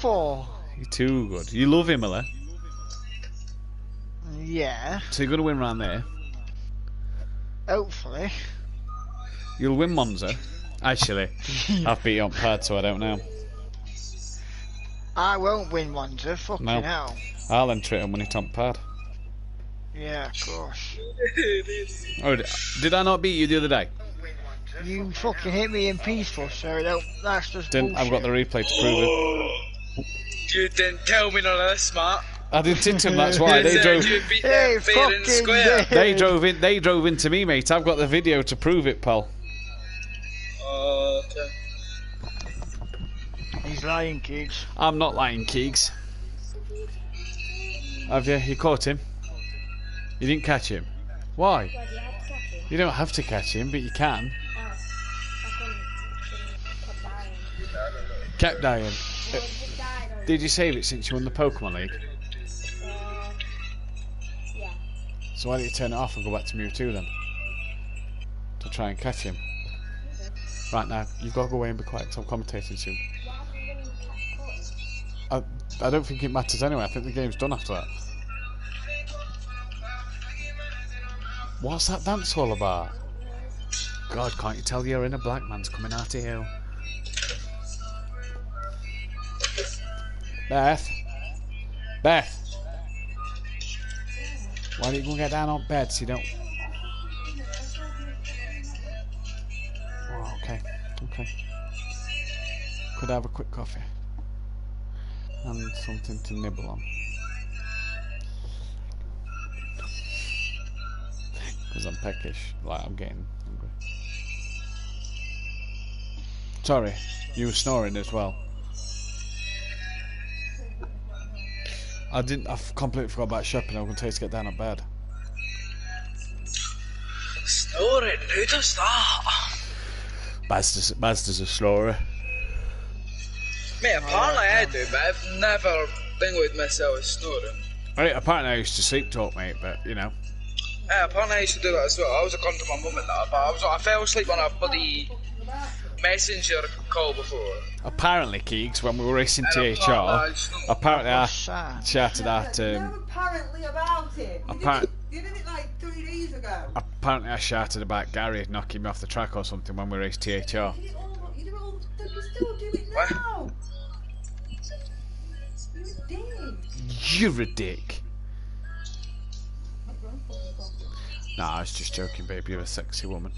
for? You're too good. You love Imola. Yeah. So you're going to win round there. Hopefully. You'll win Monza. Actually, I've beat you on pad, so I don't know. I won't win Monza. Fucking No. hell. I'll enter it on when it's on pad. Yeah, of course. Oh, did I not beat you the other day? You fucking hit me in peaceful, so that's just bullshit. I've got the replay to prove it. You didn't tell me none of this, Matt. I didn't hit him, that's why. They drove. Hey, fair and square. They drove into me, mate. I've got the video to prove it, pal. Okay. He's lying, Keeks. I'm not lying, Keegs. Have you? You caught him? You didn't catch him? Why? Why do you have to catch him? You don't have to catch him, but you can. Oh, I couldn't. Kept dying. Well, it just died already. Did you save it since you won the Pokemon League? Yeah. So why don't you turn it off and go back to Mewtwo then? To try and catch him. Right now, you've got to go away and be quiet because I'm commentating soon. What happens when you caught him? I don't think it matters anyway. I think the game's done after that. What's that dance all about? God, can't you tell you're in a black man's coming out of you? Beth? Beth? Why don't you go and get down on bed so you don't... Oh, okay. Okay. Could I have a quick coffee? And something to nibble on. Because I'm peckish. Like, I'm getting hungry. Sorry, you were snoring as well. I've completely forgot about shopping. I'm going to tell you to get down on bed. Snoring? Who does that? Mazda's a snorer. Mate, apparently I do, but I've never been with myself snoring. Right, apparently I used to sleep talk, mate, but, you know. Yeah, apparently I used to do that as well. I was a con to my mum and that, but I fell asleep on a bloody messenger call before. Apparently, Keegs, when we were racing THR, apparently I shouted at... apparently about it. You did it like 3 days ago. Apparently I shouted about Gary knocking me off the track or something when we raced THR. You do it all, you still do it now. You're a dick. Nah, I was just joking, babe. You're a sexy woman.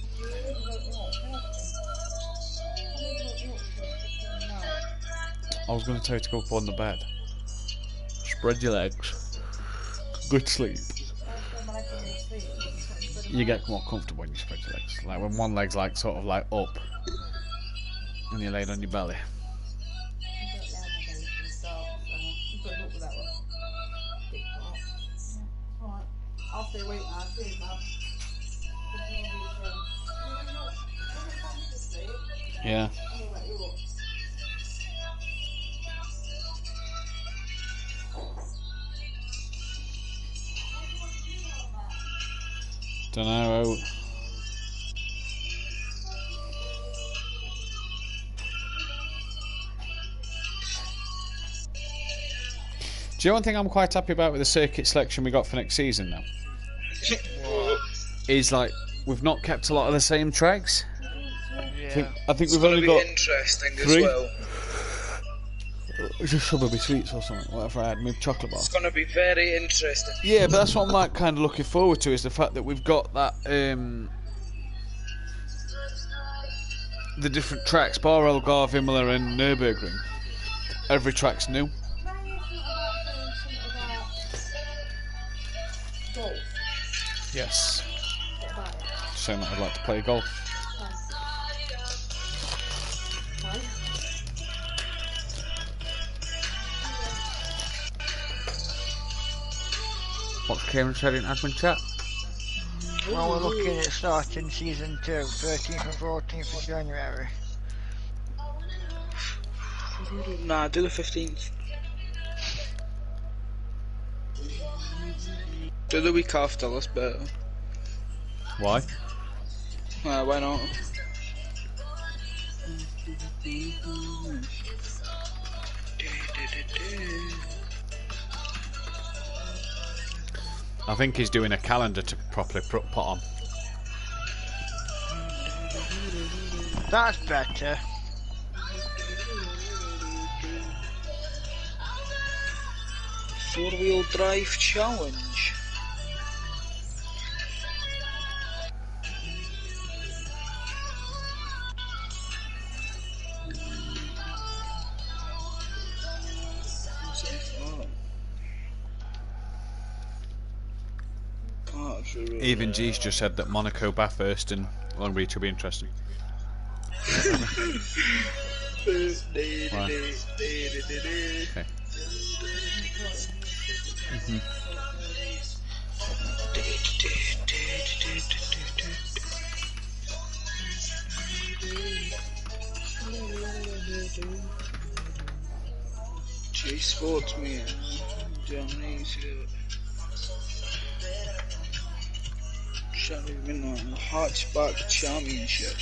I was going to tell you to go up on the bed. Spread your legs. Good sleep. You get more comfortable when you spread your legs. Like when one leg's like sort of like up and you're laid on your belly. I'll stay awake now. Yeah. Don't know. Do you know one thing I'm quite happy about with the circuit selection we got for next season now? Is like we've not kept a lot of the same tracks. Yeah. I think It's we've only got interesting 3. as well. Just some of my sweets or something, whatever I had, maybe chocolate bar. It's going to be very interesting. Yeah, but that's what I'm like kind of looking forward to, is the fact that we've got that the different tracks, Bar Algarve, Imola and Nürburgring. Every track's new. Yes. Saying that I'd like to play golf. What's Kieran said in admin chat? Well, we're looking at starting season 2, 13th and 14th of January. Nah, do the 15th. Do the week after, that's better. Why? Why not? I think he's doing a calendar to properly put on. That's better. Four-wheel drive challenge. Even G's just said that Monaco, Bathurst and Long Beach will be interesting. Right. Okay. G Sports me. Germany. Hatchback Championship.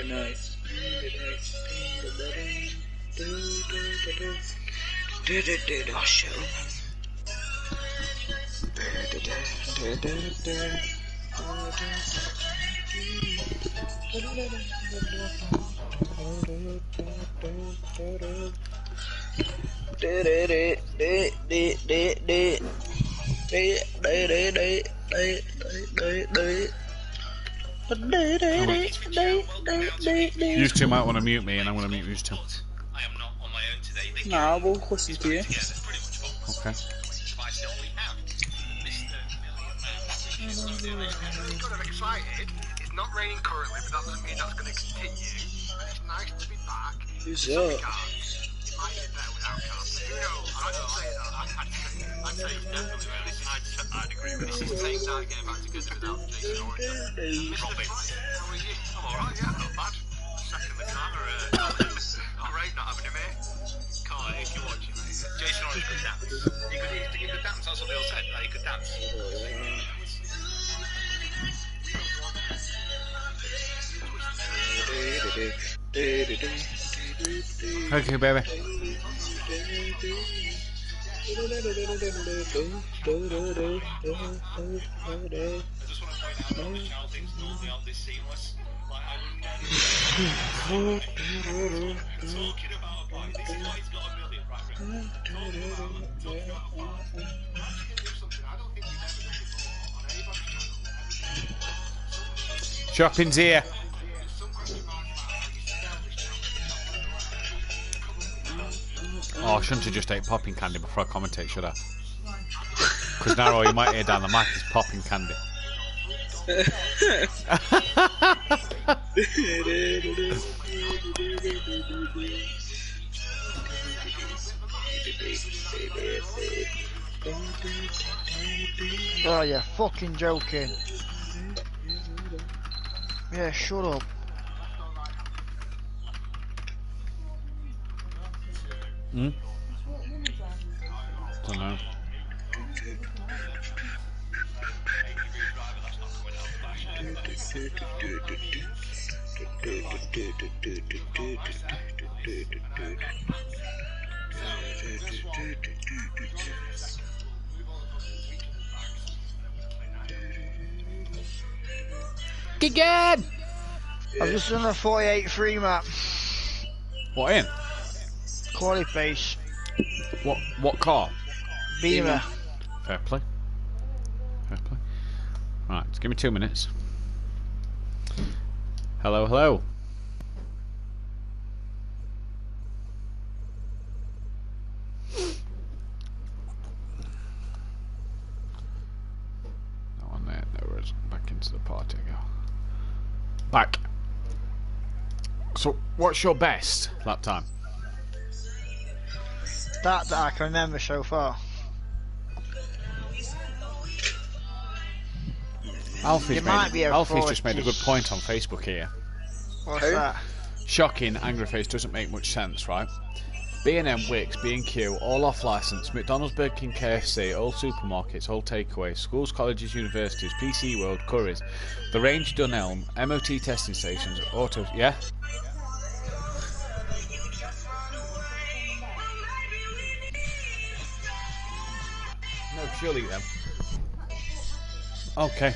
Nice. Oh shit. You two might want to mute me, and I'm going to mute you two. I am not on my own today. Nah, we'll listen to you. Okay. Good, I'm excited. It's not raining currently, but that doesn't mean that's going to continue. It's nice to be back. Who's It might up? get better without cars. Who knows? I don't say that. I'd say it's definitely better. Listen, I'd agree with this. It's the same night getting back together without Jason Orange. Mr. Fry, how are you? I'm alright, yeah, not bad. Second the camera. Great not having him here. Carl, if you're watching, Jason Orange could dance. He could dance, that's what they all said. Like, he could dance. Okay, baby. I just want to point out that Michelle thinks normally on this seamless. Like, I would never talking about a bike. This is why he's got a million, right? Talking about a bike. We're actually going to do something I don't think we've ever done before on anybody's channel. Shopping's here. Oh, I shouldn't have just ate popping candy before I commentate, should I? Because now all you might hear down the mic is popping candy. Oh, you're fucking joking. Yeah, shut up. Hmm? Don't know. Again! I've just done a 48.3 map. What in? Quality base. What car? Beamer. Fair play. Fair play. Right, just give me 2 minutes. Hello, hello. No one there. There is. Back into the party I go. Back. So, what's your best lap time? That I can remember so far. Alfie's It might be a Alfie's just 40. made a good point on Facebook here. What's Who? that? Shocking, angry face doesn't make much sense, right? B&M, Wix, B&Q, all off licence, McDonald's, Burger King, KFC, all supermarkets, all takeaways, schools, colleges, universities, PC World, Currys, The Range, Dunelm, MOT testing stations, autos, yeah? No, she'll eat them. Okay.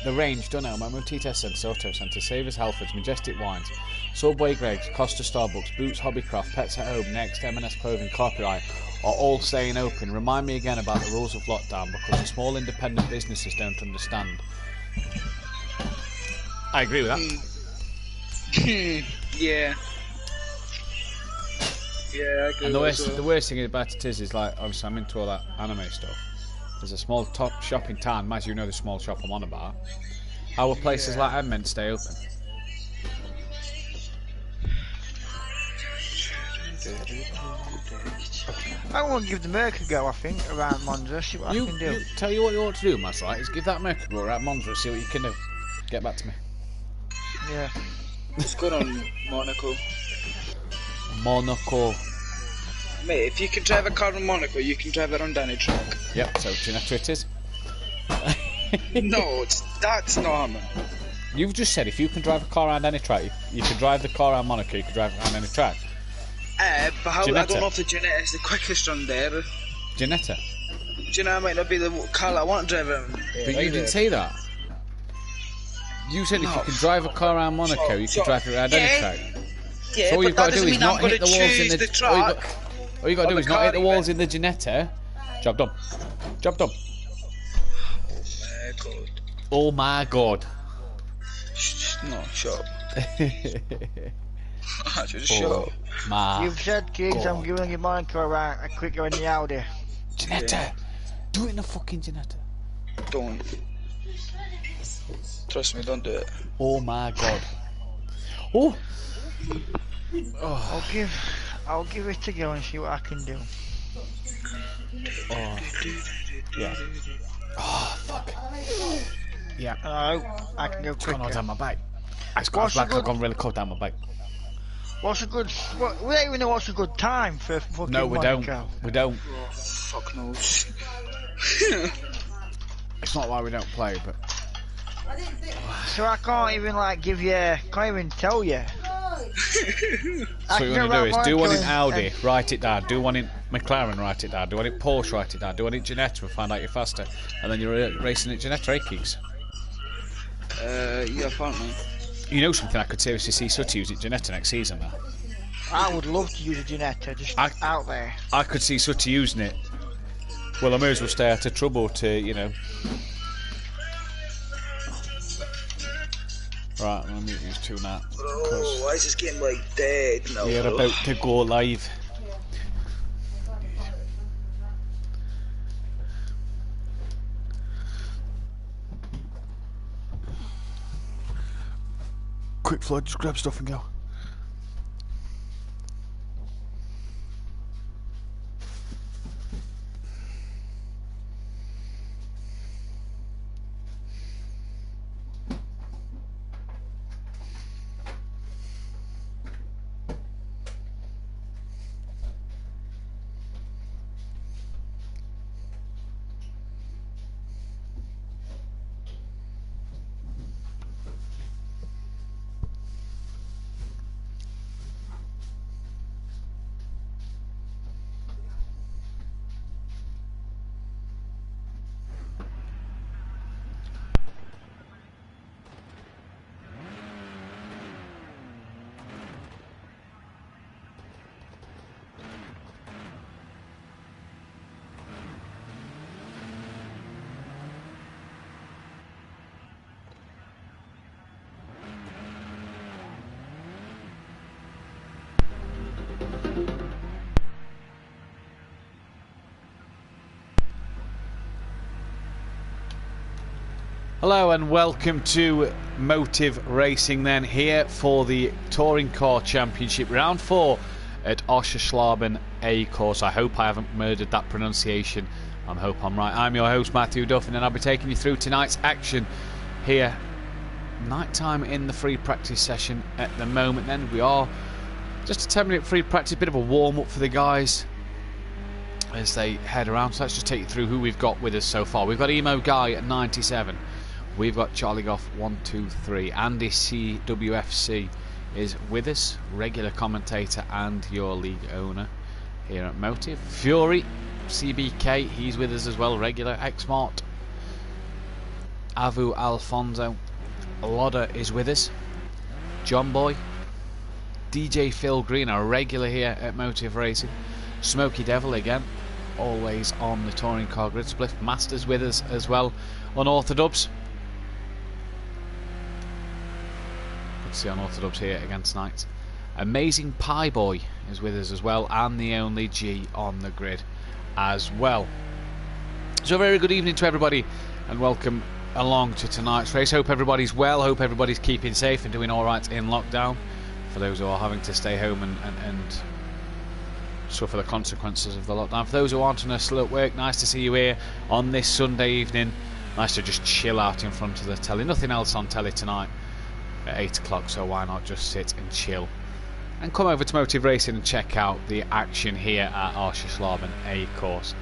The Range, Dunelm, MOT Test Centre, Auto Centre, Savers, Halfords, Majestic Wines, Subway, Greggs, Costa, Starbucks, Boots, Hobbycraft, Pets at Home, Next, M&S Clothing, Copyright are all staying open. Remind me again about the rules of lockdown because the small independent businesses don't understand. I agree with that. Yeah. Yeah, I agree And with that. the worst thing about it is like, obviously I'm into all that anime stuff. There's a small top shop in town, as you know the small shop I'm on about. How will places like that meant to stay open? I want to give the Merc a go, I think, around Monza, see what I can do. Tell you what you ought to do, Mass, right, is give that Merc a go around Monza, see what you can do. Get back to me. Yeah. It's good on Monaco. Monaco. Mate, if you can drive a car in Monaco, you can drive it on any track. Yep, so Ginetta it is. No, that's not, man. You've just said if you can drive a car around any track, you can drive the car around Monaco, you can drive it around any track. But how, I Ginetta. don't know if the Ginetta is the quickest on there. Ginetta. Ginetta might not be the car I want to drive around. But you didn't say that. You said if you can drive a car around Monaco, you can drive it around any track. Yeah, So all but you've got that to do doesn't is mean not I'm going hit to the walls in choose the the track. All you got to do on is the not hit the car walls in event. the Ginetta. Job done. Job done. Oh my god. No, shut up. Just shut up. My You've said, kids, God. I'm giving you Monaco around a quicker in the Audi. Ginetta. Do it in the fucking Ginetta. Don't. Trust me, don't do it. Oh my god. Oh. I'll give it a go and see what I can do. Oh. Yeah. Oh fuck. Yeah. I can go It's gone all quicker. down my back. It's got back. I've gone really cold down my back. What's a good? We don't even know what's a good time for fucking No, we Monaco. don't. We don't. Oh, fuck knows. It's not why we don't play, but So I can't even like give you. Can't even tell you. so what you want to do is do one in Audi, write it down. Do one in McLaren, write it down. Do one in Porsche, write it down. Do one in Ginetta and find out you're faster. And then you're racing at Ginetta, eh, Keeks? Yeah, apparently. You know something? I could seriously see Sutty use at Ginetta next season now. I would love to use a Ginetta just out there. I could see Sutty using it. Well, I may as well stay out of trouble to, you know. Right, I'm mute these two now. Oh, why is this game like dead now? We're about to go live. Quick, Floyd, just grab stuff and go. Hello and welcome to Motive Racing then, here for the Touring Car Championship Round 4 at Oschersleben A course. I hope I haven't murdered that pronunciation. I hope I'm right. I'm your host Matthew Duffin and I'll be taking you through tonight's action here night time in the free practice session at the moment. Then we are just a 10-minute free practice, bit of a warm-up for the guys as they head around. So let's just take you through who we've got with us so far. We've got Emo Guy at 97. We've got Charlie Goff 123. Andy CWFC is with us, regular commentator and your league owner here at Motive. Fury CBK, he's with us as well, regular. Xmart, Avu Alfonso, Lodder is with us. John Boy, DJ Phil Green, a regular here at Motive Racing. Smoky Devil again, always on the touring car grid. Spliff Masters with us as well. Unorthodox. Good to see Unorthodox here against Knights. Amazing Pie Boy is with us as well, and the only G on the grid as well. So a very good evening to everybody and welcome along to tonight's race. Hope everybody's well, hope everybody's keeping safe and doing alright in lockdown, for those who are having to stay home and suffer the consequences of the lockdown. For those who aren't on still at work, nice to see you here on this Sunday evening. Nice to just chill out in front of the telly. Nothing else on telly tonight at 8 o'clock, so why not just sit and chill and come over to Motive Racing and check out the action here at Arscheslaben A course.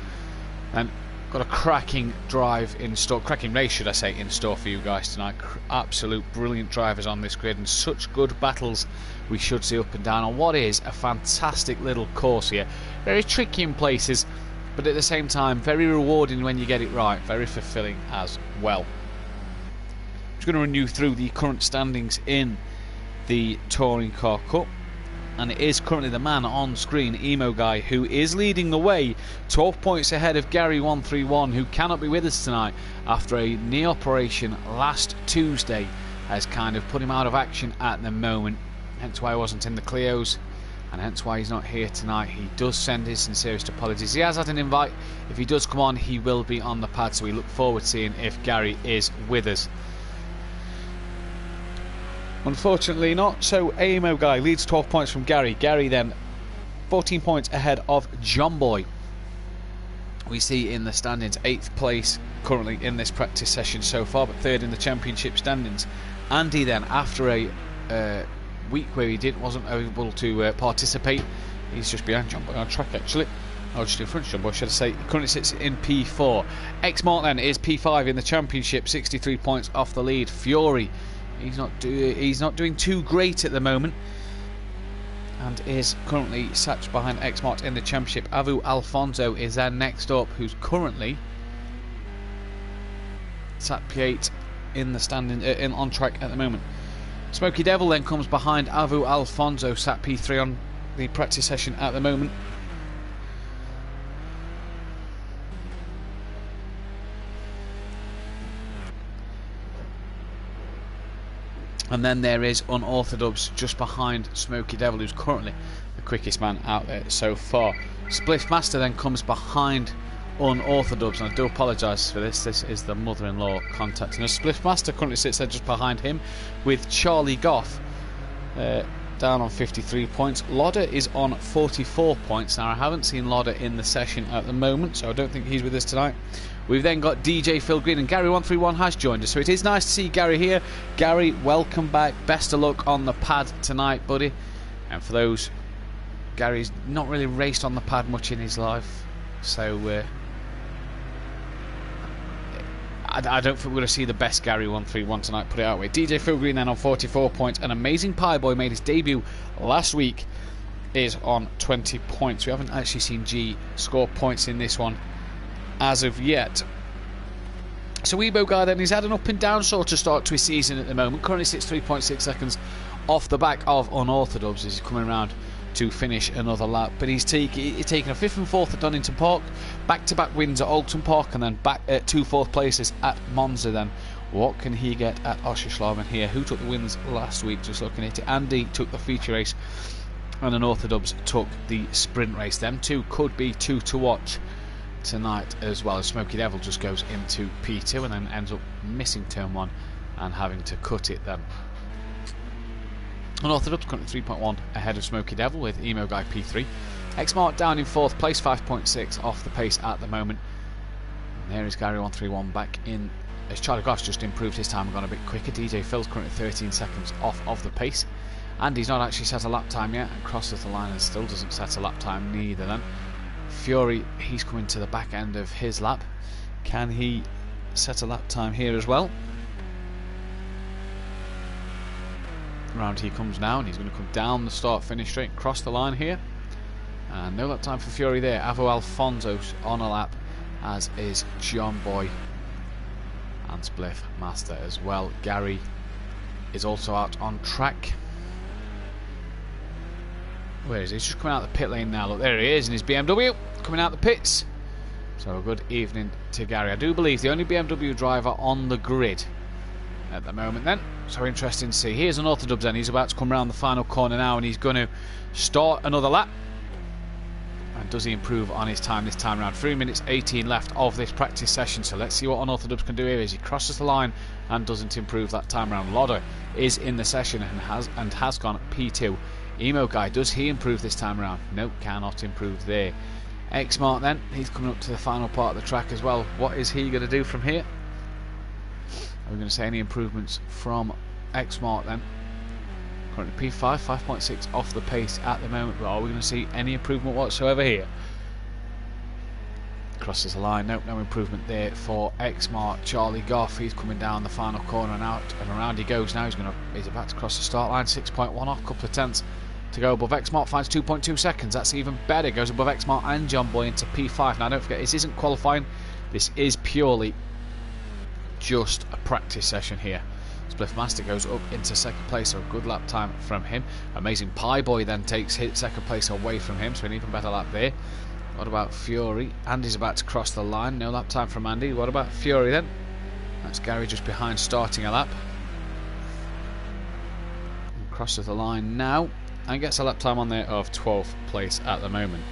And got a cracking drive in store, cracking race should I say, in store for you guys tonight. Absolute brilliant drivers on this grid and such good battles we should see up and down on what is a fantastic little course here. Very tricky in places, but at the same time very rewarding when you get it right, very fulfilling as well. I'm just going to run you through the current standings in the Touring Car Cup. And it is currently the man on screen, Emo Guy, who is leading the way, 12 points ahead of Gary 131, who cannot be with us tonight after a knee operation last Tuesday has kind of put him out of action at the moment, hence why he wasn't in the Clios and hence why he's not here tonight. He does send his sincerest apologies. He has had an invite. If he does come on, he will be on the pad, so we look forward to seeing if Gary is with us. Unfortunately not, so AMO Guy leads 12 points from Gary. Gary then 14 points ahead of John Boy. We see in the standings 8th place currently in this practice session so far, but 3rd in the championship standings. Andy then, after a week where he wasn't able to participate, he's just behind John Boy on track actually. Oh, just in front of John Boy, should I say. He currently sits in P4. Xmart then is P5 in the championship, 63 points off the lead. Fury, he's not doing too great at the moment and is currently sat behind Xmart in the championship. Avu Alfonso is then next up, who's currently sat P8 in the standing on track at the moment. Smoky Devil then comes behind Avu Alfonso, sat P3 on the practice session at the moment. And then there is Unorthodox just behind Smoky Devil, who's currently the quickest man out there so far. Spliff Master then comes behind Unorthodox, and I do apologise for this. This is the mother-in-law contacting us. Spliff Master currently sits there just behind him, with Charlie Goff down on 53 points. Lodder is on 44 points. Now I haven't seen Lodder in the session at the moment, so I don't think he's with us tonight. We've then got DJ Phil Green, and Gary 131 has joined us, so it is nice to see Gary here. Gary, welcome back. Best of luck on the pad tonight, buddy. And for those, Gary's not really raced on the pad much in his life, so I don't think we're going to see the best Gary 131 tonight, put it out way. DJ Phil Green then on 44 points. An Amazing Pie Boy made his debut last week, is on 20 points. We haven't actually seen G score points in this one as of yet. So Weibo Guy then, he's had an up and down sort of start to his season at the moment. Currently sits 3.6 seconds off the back of Unorthodox as he's coming around to finish another lap. But he's taking a 5th and 4th at Donington Park, back-to-back wins at Alton Park, and then back at 2 4th places at Monza then. What can he get at Oscherslauben here? Who took the wins last week? Just looking at it. Andy took the feature race and Unorthodox took the sprint race. Them two could be two to watch tonight, as well as Smoky Devil just goes into P2 and then ends up missing turn 1 and having to cut it then. Unorthodox currently 3.1 ahead of Smoky Devil, with Emo Guy P3. Xmart down in 4th place, 5.6 off the pace at the moment. And there is Gary 131 back in as Charlie Goss just improved his time and gone a bit quicker. DJ Phil's currently 13 seconds off of the pace. And he's not actually set a lap time yet and crosses the line and still doesn't set a lap time neither then. Fury, he's coming to the back end of his lap. Can he set a lap time here as well? Round he comes now, and he's going to come down the start finish straight, cross the line here. And no lap time for Fury there. Avo Alfonso's on a lap, as is John Boy and Spliff Master as well. Gary is also out on track. Where is he? He's just coming out the pit lane now. Look, there he is in his BMW, coming out the pits. So good evening to Gary. I do believe the only BMW driver on the grid at the moment then. So interesting to see. Here's an Orthodubs then. He's about to come around the final corner now, and he's going to start another lap. And does he improve on his time this time around? 3 minutes 18 left of this practice session. So let's see what Unorthodox can do here as he crosses the line and doesn't improve that time around. Lodder is in the session and has gone P2. Emo Guy, does he improve this time around? Nope, cannot improve there. X-Mart then, he's coming up to the final part of the track as well. What is he going to do from here? Are we going to see any improvements from X-Mart then? Currently P5, 5.6 off the pace at the moment, but are we going to see any improvement whatsoever here? Crosses the line, nope, no improvement there for X-Mart. Charlie Goff, he's coming down the final corner and out and around he goes now. He's about to cross the start line, 6.1 off, couple of tenths to go above X-Mart, finds 2.2 seconds, that's even better, goes above X-Mart and John Boy into P5. Now don't forget, this isn't qualifying, this is purely just a practice session here. Spliff Master goes up into second place, so a good lap time from him. Amazing Pie Boy then takes second place away from him, so an even better lap there. What about Fury? Andy's about to cross the line, no lap time from Andy. What about Fury then? That's Gary just behind, starting a lap. And crosses the line now and gets a lap time on there of 12th place at the moment.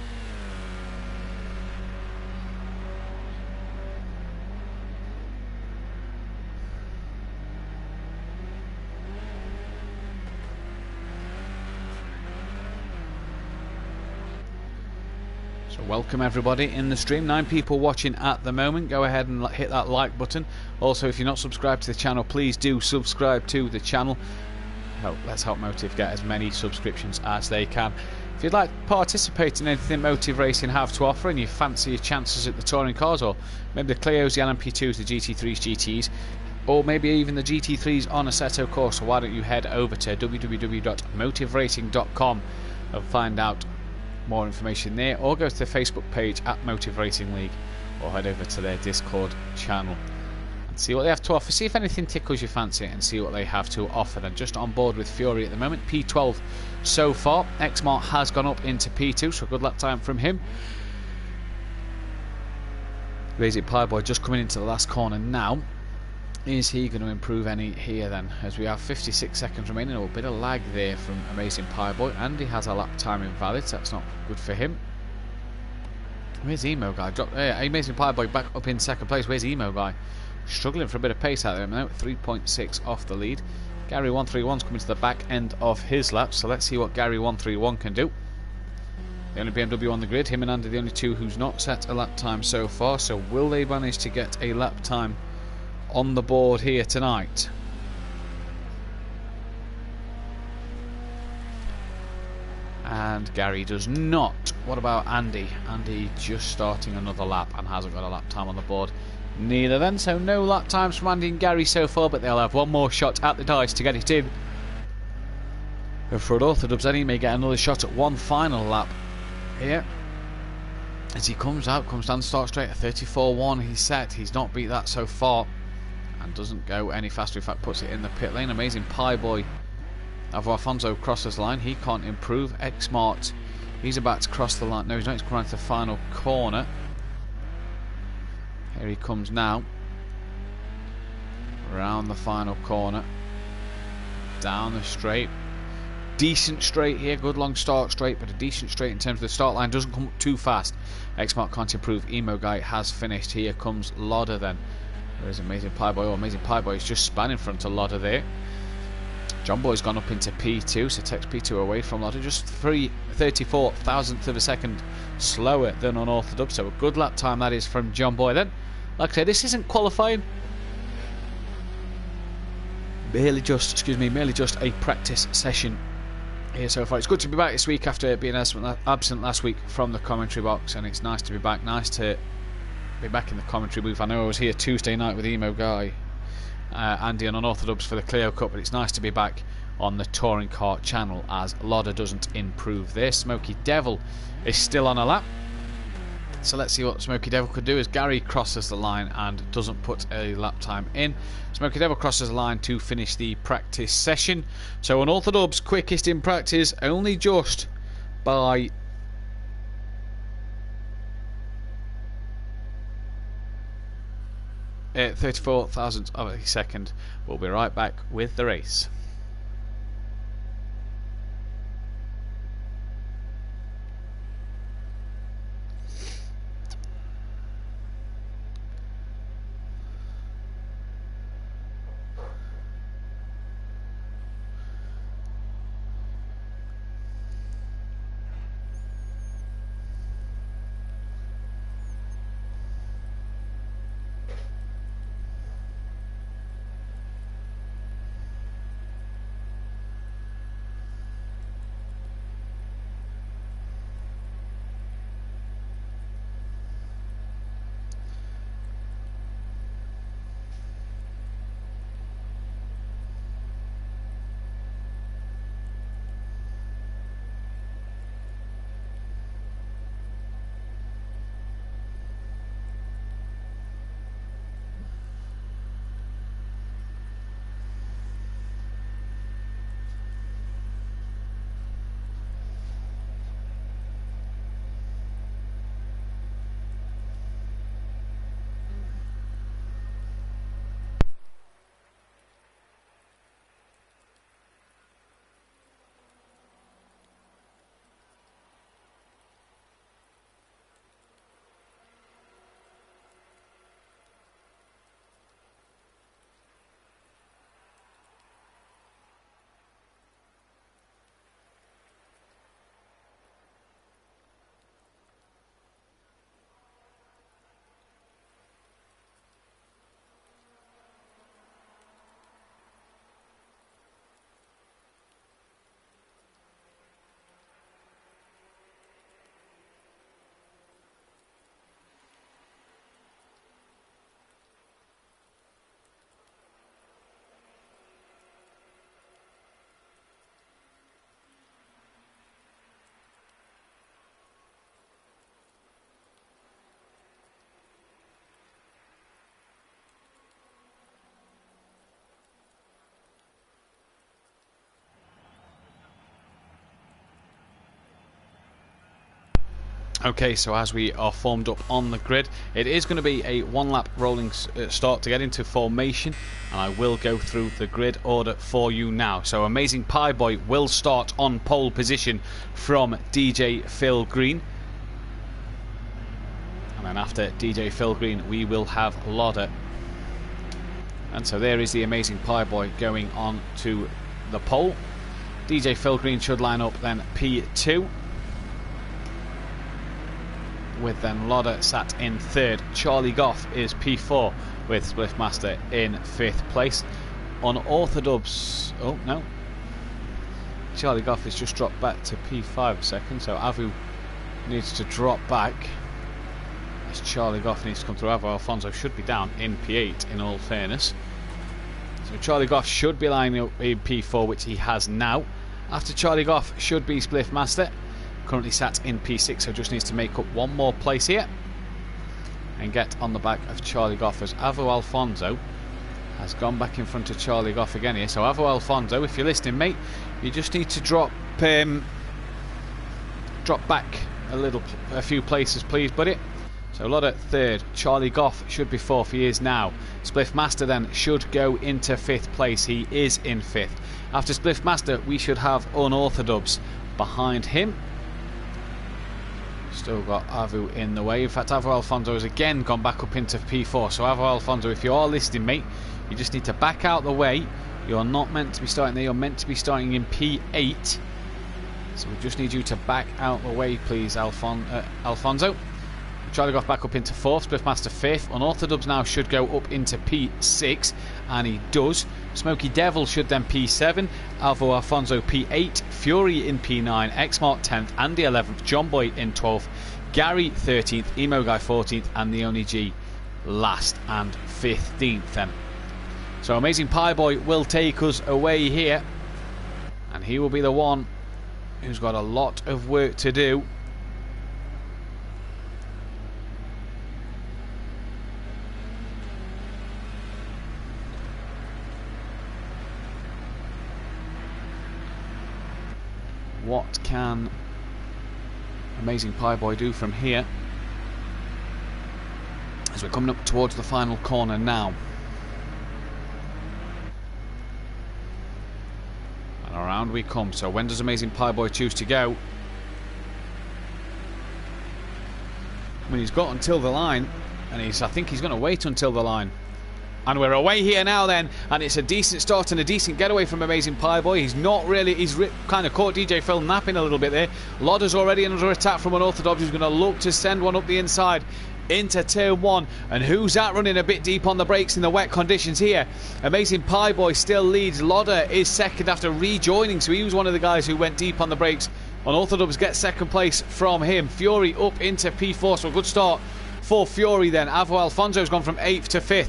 Welcome everybody in the stream. 9 people watching at the moment. Go ahead and hit that like button. Also, if you're not subscribed to the channel, please do subscribe to the channel. Let's help Motive get as many subscriptions as they can. If you'd like to participate in anything Motive Racing have to offer and you fancy your chances at the touring cars, or maybe the Clios, the LMP2s, the GT3s, GTs, or maybe even the GT3s on Assetto Corsa, why don't you head over to www.motiveracing.com and find out more information there, or go to the Facebook page at Motive Racing League, or head over to their Discord channel and see what they have to offer. See if anything tickles your fancy and see what they have to offer. Then just on board with Fury at the moment, P12 so far. X-Mart has gone up into P2, so a good lap time from him. Lazy Pie Boy just coming into the last corner now. Is he going to improve any here then, as we have 56 seconds remaining? A bit of lag there from Amazing Pie Boy. Andy has a lap time invalid, so that's not good for him. Where's Emo Guy? Amazing Pie Boy back up in second place. Where's Emo Guy? Struggling for a bit of pace out there now, 3.6 off the lead. Gary 131's coming to the back end of his lap, so let's see what Gary 131 can do. The only BMW on the grid, him and Andy the only two who's not set a lap time so far, so will they manage to get a lap time on the board here tonight? And Gary does not. What about Andy? Andy just starting another lap and hasn't got a lap time on the board neither then, so no lap times from Andy and Gary so far, but they'll have one more shot at the dice to get it in. And for Orthodubs then, he may get another shot at one final lap here. As he comes out, comes down the start straight at 34.1 he's set. He's not beat that so far and doesn't go any faster, in fact puts it in the pit lane. Amazing Pie Boy of Alfonso crosses the line, he can't improve. X-Mart, he's about to cross the line. No, he's not, he's coming to the final corner. Here he comes now, around the final corner, down the straight. Decent straight here, good long start straight, but a decent straight in terms of the start line, doesn't come up too fast. X-Mart can't improve. Emo Guy has finished. Here comes Lodder then. There's Amazing Pie Boy. Oh, Amazing Pie Boy is just span in front of Lodder there. John Boy's gone up into P2, so takes P2 away from Lodder. Just 34 thousandths of a second slower than Unorthodox, so a good lap time that is from John Boy then. Like I say, this isn't qualifying. merely just a practice session here so far. It's good to be back this week after being absent last week from the commentary box, and it's nice to be back. Nice to be back in the commentary booth. I know I was here Tuesday night with Emo Guy, Andy and Unorthodox for the Clio Cup, but it's nice to be back on the Touring Car channel as Lauda doesn't improve there. Smoky Devil is still on a lap, so let's see what Smoky Devil could do as Gary crosses the line and doesn't put a lap time in. Smoky Devil crosses the line to finish the practice session. So Unorthodox quickest in practice, only just by 34 thousandths of a second. We'll be right back with the race. Okay, so as we are formed up on the grid, it is going to be a one-lap rolling start to get into formation, and I will go through the grid order for you now. So Amazing Pie Boy will start on pole position from DJ Phil Green, and then after DJ Phil Green we will have Lauda, and so there is the Amazing Pie Boy going on to the pole. DJ Phil Green should line up then P2, with then Lauda sat in third. Charlie Goff is P4 with Spliffmaster in 5th place. Unorthodox, oh no, Charlie Goff has just dropped back to P5 a second, so Avu needs to drop back as Charlie Goff needs to come through. Avu Alfonso should be down in P8 in all fairness, so Charlie Goff should be lining up in P4, which he has now. After Charlie Goff should be Spliffmaster, currently sat in P6, so just needs to make up one more place here and get on the back of Charlie Goff, as Avo Alfonso has gone back in front of Charlie Goff again here. So Avo Alfonso, if you're listening, mate, you just need to drop back a few places, please, buddy. So Lauda third, Charlie Goff should be fourth, he is now. Spliffmaster then should go into 5th place, he is in 5th. After Spliffmaster we should have Unorthodox behind him. Still got Avu in the way. In fact, Avo Alfonso has again gone back up into P4. So Avo Alfonso, if you are listening, mate, you just need to back out the way. You're not meant to be starting there. You're meant to be starting in P8. So we just need you to back out the way, please, Alfonso. Charlie Goff back up into 4th, Spliffmaster 5th. Unorthodox now should go up into P6, and he does. Smoky Devil should then P7, Alvo Alfonso P8, Fury in P9, Xmark 10th, Andy 11th, John Boy in 12th, Gary 13th, Emo Guy 14th, and the Only G last and 15th then. So Amazing Pie Boy will take us away here, and he will be the one who's got a lot of work to do. What can Amazing Pie Boy do from here? As we're coming up towards the final corner now. And around we come. So when does Amazing Pie Boy choose to go? I mean, he's got until the line, and I think he's going to wait until the line. And we're away here now then, and it's a decent start and a decent getaway from Amazing Pie Boy. He's not really, kind of caught DJ Phil napping a little bit there. Lodder's already under attack from Unorthodox, who's going to look to send one up the inside into turn 1. And who's that running a bit deep on the brakes in the wet conditions here? Amazing Pie Boy still leads. Lodder is second after rejoining, so he was one of the guys who went deep on the brakes. Unorthodox gets second place from him. Fury up into P4, so a good start for Fury then. Avo Alfonso's gone from 8th to 5th.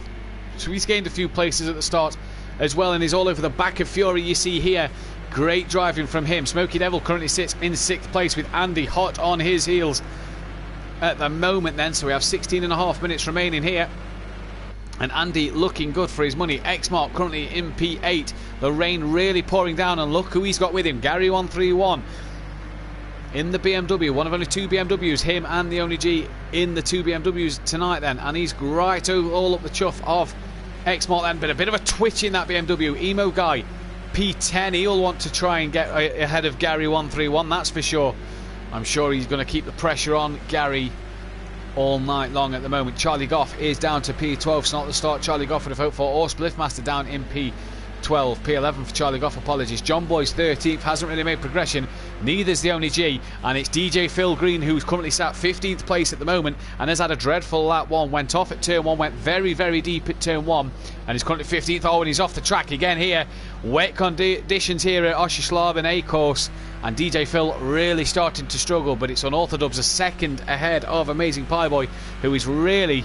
So he's gained a few places at the start as well, and he's all over the back of Fury, you see here. Great driving from him. Smoky Devil currently sits in 6th place with Andy hot on his heels at the moment then. So we have 16.5 minutes remaining here, and Andy looking good for his money. Xmark currently in P8. The rain really pouring down, and look who he's got with him. Gary 131 in the BMW, one of only 2 BMWs, him and the Only G in the 2 BMWs tonight then, and he's right all up the chuff of Xmark then, but a bit of a twitch in that BMW. Emo Guy P10, he'll want to try and get ahead of Gary 131, that's for sure. I'm sure he's going to keep the pressure on Gary all night long at the moment. Charlie Goff is down to P12, so not the start Charlie Goff would have hoped for, or Spliffmaster down in P12, P11 for Charlie Goff, apologies. John Boy's 13th, hasn't really made progression, neither's the Only G, and it's DJ Phil Green who's currently sat 15th place at the moment and has had a dreadful lap 1, went off at turn 1, went very deep at turn 1, and he's currently 15th. Oh, and he's off the track again here. Wet conditions here at Oshislav A course, and DJ Phil really starting to struggle, but it's Unorthodox a second ahead of Amazing Pie Boy, who is really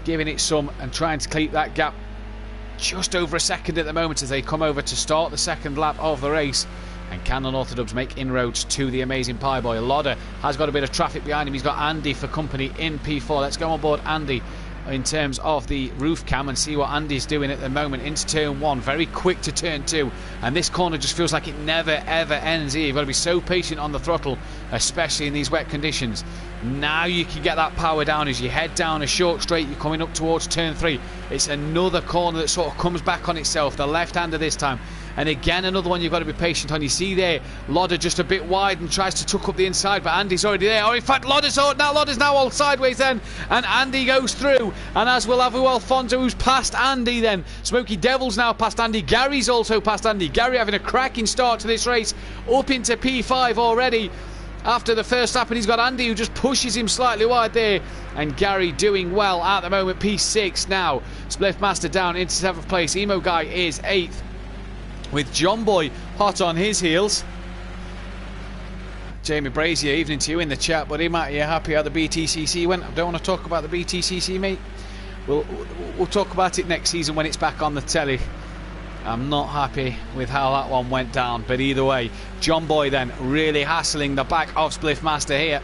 giving it some and trying to keep that gap just over a second at the moment as they come over to start the second lap of the race. And can Unorthodox make inroads to the Amazing Pie Boy? Lodder has got a bit of traffic behind him. He's got Andy for company in P4. Let's go on board Andy in terms of the roof cam and see what Andy's doing at the moment. Into turn 1, very quick to turn 2, and this corner just feels like it never ever ends here. You've got to be so patient on the throttle, especially in these wet conditions. Now you can get that power down as you head down a short straight. You're coming up towards turn 3. It's another corner that sort of comes back on itself, the left-hander this time, and again another one you've got to be patient on. You see there Lodder just a bit wide and tries to tuck up the inside, but Andy's already there. Oh, in fact Lodder's now all sideways then, and Andy goes through, and as will Avo Alfonso, who's past Andy then. Smoky Devil's now past Andy. Gary's also past Andy. Gary having a cracking start to this race, up into P5 already after the first lap, and he's got Andy who just pushes him slightly wide there, and Gary doing well at the moment. P6 now. Spliffmaster down into 7th place. Emo Guy is 8th with John Boy hot on his heels. Jamie Brazier, evening to you in the chat, buddy. Matt, are you happy how the BTCC went? I don't want to talk about the BTCC, mate. We'll talk about it next season when it's back on the telly. I'm not happy with how that one went down, but either way, John Boy then really hassling the back of Spliffmaster here.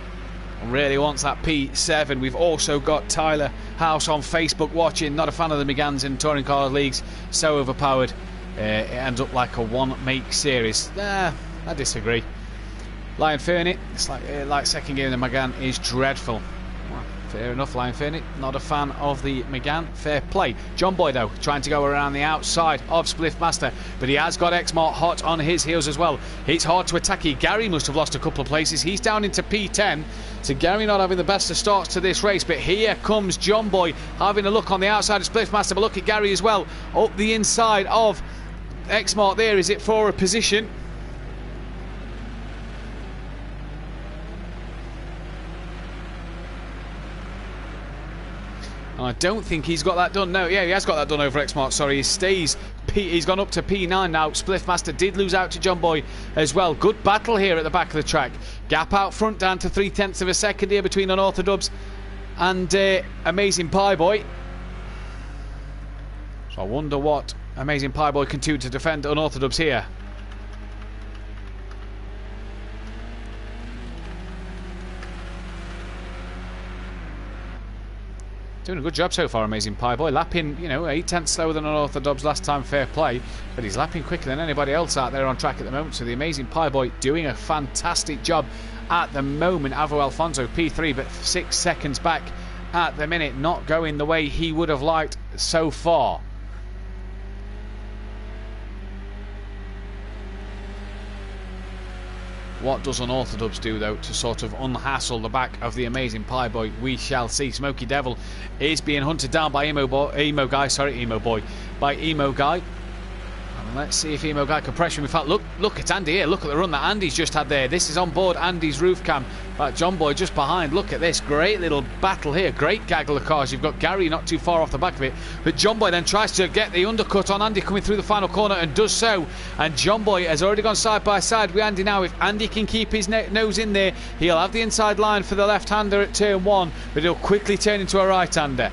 Really wants that P7. We've also got Tyler House on Facebook watching. Not a fan of the Megans in Touring Car Leagues. So overpowered. It ends up like a one-make series. I disagree. Lion Fernie, it's like second gear in the Megane is dreadful. Well, fair enough, Lion Fernie. Not a fan of the Megane. Fair play. John Boy, though, trying to go around the outside of Spliffmaster, but he has got Xmark hot on his heels as well. It's hard to attack here. Gary must have lost a couple of places. He's down into P10. So Gary not having the best of starts to this race, but here comes John Boy having a look on the outside of Spliffmaster, but look at Gary as well. Up the inside of Xmark there. Is it for a position? I don't think he's got that done. No, yeah, he has got that done over X-Mark. Sorry, he stays. He's gone up to P9 now. Spliffmaster did lose out to John Boy as well. Good battle here at the back of the track. Gap out front down to 0.3 of a second here between Unorthodox and Amazing Pie Boy. So I wonder what Amazing Pie Boy can do to defend Unorthodox here. Doing a good job so far, Amazing Pie Boy. Lapping, 0.8 slower than Unorthodox last time, fair play. But he's lapping quicker than anybody else out there on track at the moment. So the Amazing Pie Boy doing a fantastic job at the moment. Avo Alfonso, P3, but 6 seconds back at the minute. Not going the way he would have liked so far. What does Unorthodox do, though, to sort of unhassle the back of the Amazing Pie Boy? We shall see. Smoky Devil is being hunted down by Emo Guy. And let's see if Emo Guy can pressure him. In fact, look at Andy here. Look at the run that Andy's just had there. This is on board Andy's roof cam. But John Boy just behind. Look at this. Great little battle here. Great gaggle of cars. You've got Gary not too far off the back of it. But John Boy then tries to get the undercut on Andy coming through the final corner and does so. And John Boy has already gone side by side with Andy now. If Andy can keep his nose in there, he'll have the inside line for the left-hander at turn 1. But he'll quickly turn into a right-hander.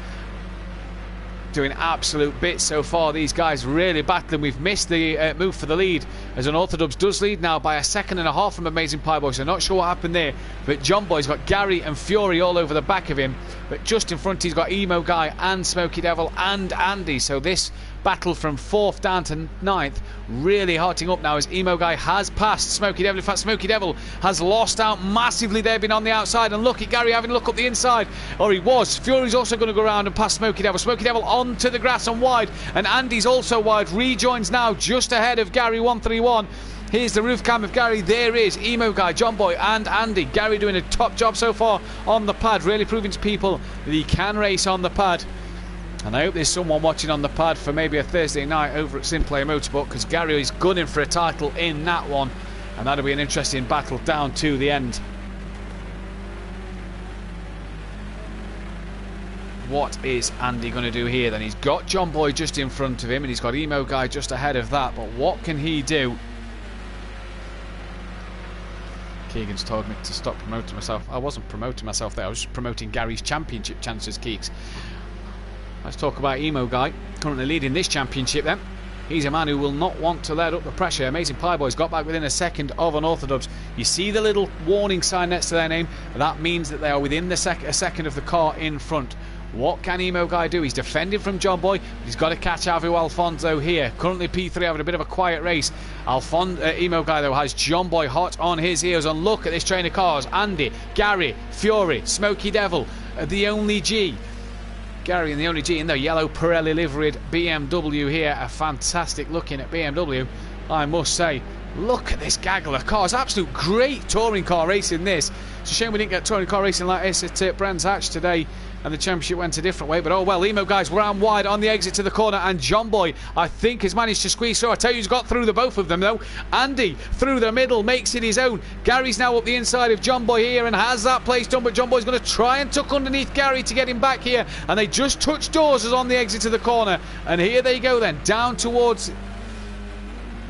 Doing absolute bits so far. These guys really battling. We've missed the move for the lead, as Unorthodox does lead now by 1.5 seconds from Amazing Pie Boy. So not sure what happened there, but John Boy's got Gary and Fury all over the back of him, but just in front he's got Emo Guy and Smoky Devil and Andy. So this battle from 4th down to 9th really hearting up now, as Emo Guy has passed Smoky Devil. In fact, Smoky Devil has lost out massively there, been on the outside, and look at Gary having a look up the inside, or he was. Fury's also going to go around and pass Smoky Devil. Smoky Devil onto the grass and wide, and Andy's also wide. Rejoins now just ahead of Gary 131. Here's the roof cam of Gary. There is Emo Guy, John Boy and Andy. Gary doing a top job so far on the pad, really proving to people that he can race on the pad. And I hope there's someone watching on the pad for maybe a Thursday night over at Simplay Motorsport, because Gary is gunning for a title in that one, and that'll be an interesting battle down to the end. What is Andy going to do here then? He's got John Boy just in front of him, and he's got Emo Guy just ahead of that, but what can he do? Keegan's told me to stop promoting myself. I wasn't promoting myself there, I was just promoting Gary's championship chances, Keeks. Let's talk about Emo Guy, currently leading this championship then. He's a man who will not want to let up the pressure. Amazing Pie Boy's got back within 1 second of Unorthodox. You see the little warning sign next to their name? That means that they are within a second of the car in front. What can Emo Guy do? He's defending from John Boy, but he's got to catch Avo Alfonso here. Currently P3 having a bit of a quiet race. Emo Guy, though, has John Boy hot on his heels. And look at this train of cars. Andy, Gary, Fury, Smoky Devil, the only G. Gary and the only G in the yellow Pirelli liveried BMW here. A fantastic looking at BMW, I must say. Look at this gaggle of cars. Absolute great touring car racing this. It's a shame we didn't get touring car racing like this at Brands Hatch today, and the championship went a different way. But oh well, Emo Guys round wide on the exit to the corner, and John Boy, I think, has managed to squeeze through. I tell you, he's got through the both of them though. Andy through the middle makes it his own. Gary's now up the inside of John Boy here and has that place done, but John Boy's going to try and tuck underneath Gary to get him back here, and they just touch doors as on the exit to the corner. And here they go then, down towards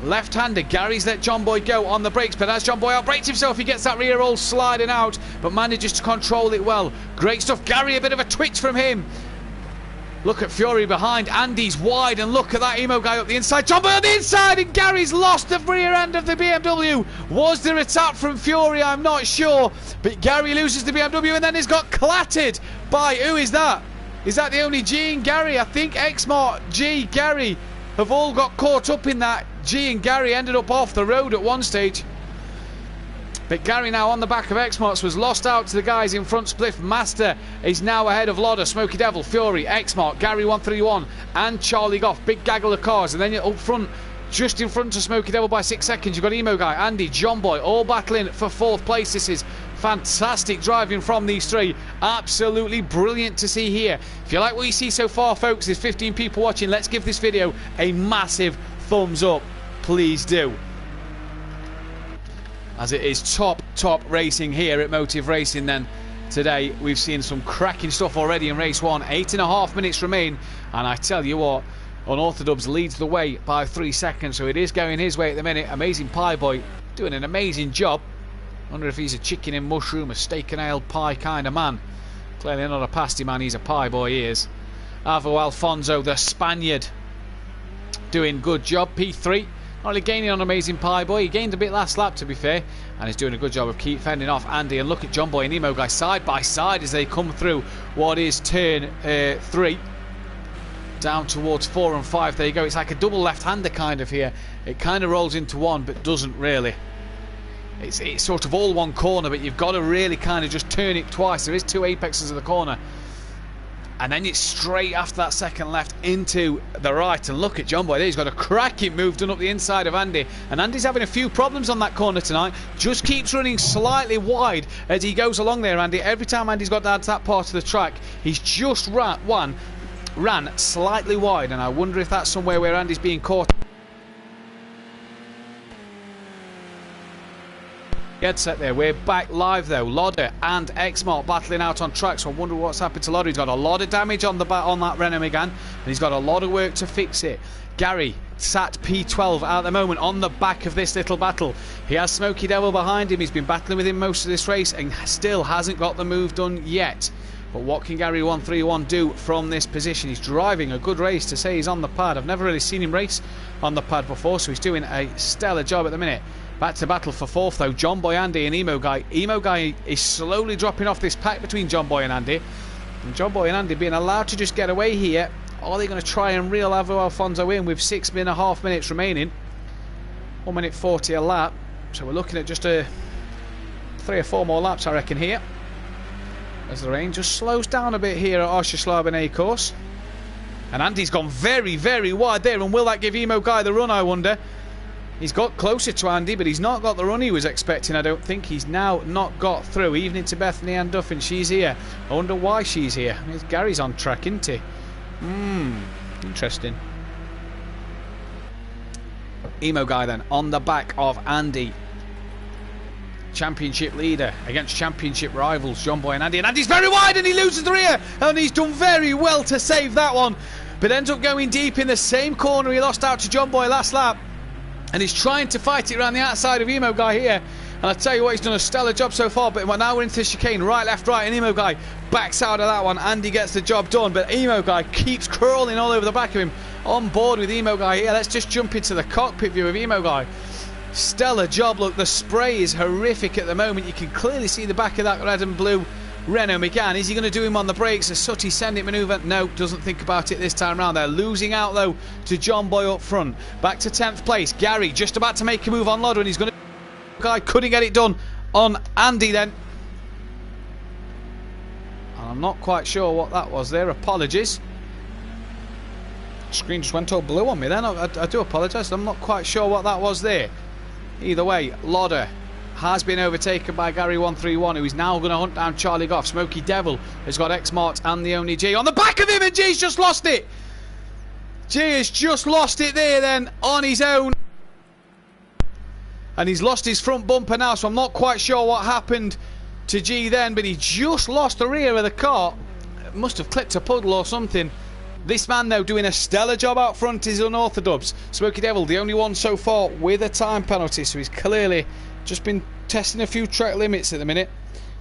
left-hander. Gary's let John Boy go on the brakes, but as John Boy outbrakes himself, he gets that rear roll sliding out, but manages to control it well. Great stuff. Gary, a bit of a twitch from him. Look at Fury behind. Andy's wide, and look at that Emo Guy up the inside. John Boy on the inside, and Gary's lost the rear end of the BMW. Was there a tap from Fury? I'm not sure, but Gary loses the BMW, and then he's got clattered by, who is that? Is that the only G in Gary? I think X-Mart, G, Gary have all got caught up in that. G and Gary ended up off the road at one stage. But Gary now on the back of X-Marts was lost out to the guys in front. Spliff Master is now ahead of Lodder, Smoky Devil, Fury, X-Mart, Gary 131 and Charlie Goff. Big gaggle of cars, and then you're up front, just in front of Smoky Devil by 6 seconds. You've got Emo Guy, Andy, John Boy, all battling for 4th place. This is fantastic driving from these three. Absolutely brilliant to see here. If you like what you see so far, folks, there's 15 people watching. Let's give this video a massive thumbs up. Please do. As it is top racing here at Motive Racing then. today. We've seen some cracking stuff already in race 1. 8.5 minutes remain, and I tell you what, Unorthodox leads the way by 3 seconds, so it is going his way at the minute. Amazing Pie Boy doing an amazing job. Wonder if he's a chicken and mushroom, a steak and ale pie kind of man. Clearly not a pasty man, he's a pie boy, he is. Avo Alfonso, the Spaniard, doing good job. P3, not only gaining on Amazing Pie Boy, he gained a bit last lap to be fair, and he's doing a good job of keep fending off Andy. And look at John Boy and Emo Guy side by side as they come through what is turn 3. Down towards 4 and 5. There you go. It's like a double left-hander kind of here. It kind of rolls into one, but doesn't really. It's sort of all one corner, but you've got to really kind of just turn it twice. There is 2 apexes of the corner, and then it's straight after that second left into the right. And look at John Boy there. He's got a cracking move done up the inside of Andy, and Andy's having a few problems on that corner tonight. Just keeps running slightly wide as he goes along there, Andy. Every time Andy's got down to that part of the track, he's just ran slightly wide, and I wonder if that's somewhere where Andy's being caught. Headset there. We're back live though. Lauder and Xmark battling out on track, so I wonder what's happened to Lauder. He's got a lot of damage on that Renault Megane, and he's got a lot of work to fix it. Gary sat P12 at the moment on the back of this little battle. He has Smoky Devil behind him. He's been battling with him most of this race and still hasn't got the move done yet. But what can Gary 131 do from this position? He's driving a good race to say he's on the pad. I've never really seen him race on the pad before, so he's doing a stellar job at the minute. Back to battle for 4th though, John Boy Andy and Emo Guy. Emo Guy is slowly dropping off this pack between John Boy and Andy. And John Boy and Andy being allowed to just get away here. Are they going to try and reel Avo Alfonso in with 6.5 minutes remaining? 1 minute 40 a lap. So we're looking at just 3 or 4 more laps I reckon here, as the rain just slows down a bit here at Oscherslaben A course. And Andy's gone very, very wide there, and will that give Emo Guy the run, I wonder? He's got closer to Andy, but he's not got the run he was expecting, I don't think. He's now not got through. Evening to Bethany Ann Duffin, she's here. I wonder why she's here. I mean, Gary's on track, isn't he? Interesting. Emo Guy then, on the back of Andy. Championship leader against championship rivals John Boy and Andy's very wide and he loses the rear, and he's done very well to save that one, but ends up going deep in the same corner he lost out to John Boy last lap, and he's trying to fight it around the outside of Emo Guy here. And I tell you what, he's done a stellar job so far, but now we're into the chicane, right, left, right, and Emo Guy backs out of that one. Andy gets the job done, but Emo Guy keeps crawling all over the back of him. On board with Emo Guy here. Let's just jump into the cockpit view of Emo Guy. Stellar job. Look, the spray is horrific at the moment. You can clearly see the back of that red and blue Renault Megane. Is he going to do him on the brakes? A sooty send it manoeuvre? No, doesn't think about it this time around. They're losing out though to John Boy up front. Back to 10th place. Gary just about to make a move on Lauder, and he's going to... Guy couldn't get it done on Andy then. And I'm not quite sure what that was there. Apologies. Screen just went all blue on me then. I do apologise. I'm not quite sure what that was there. Either way, Lauder has been overtaken by Gary 131, who is now going to hunt down Charlie Goff. Smoky Devil has got X-Mart and the only G on the back of him, and G's just lost it. G has just lost it there then on his own. And he's lost his front bumper now, so I'm not quite sure what happened to G then, but he just lost the rear of the car. Must have clipped a puddle or something. This man, though, doing a stellar job out front is Unorthodox. Smoky Devil, the only one so far with a time penalty, so he's clearly just been testing a few track limits at the minute,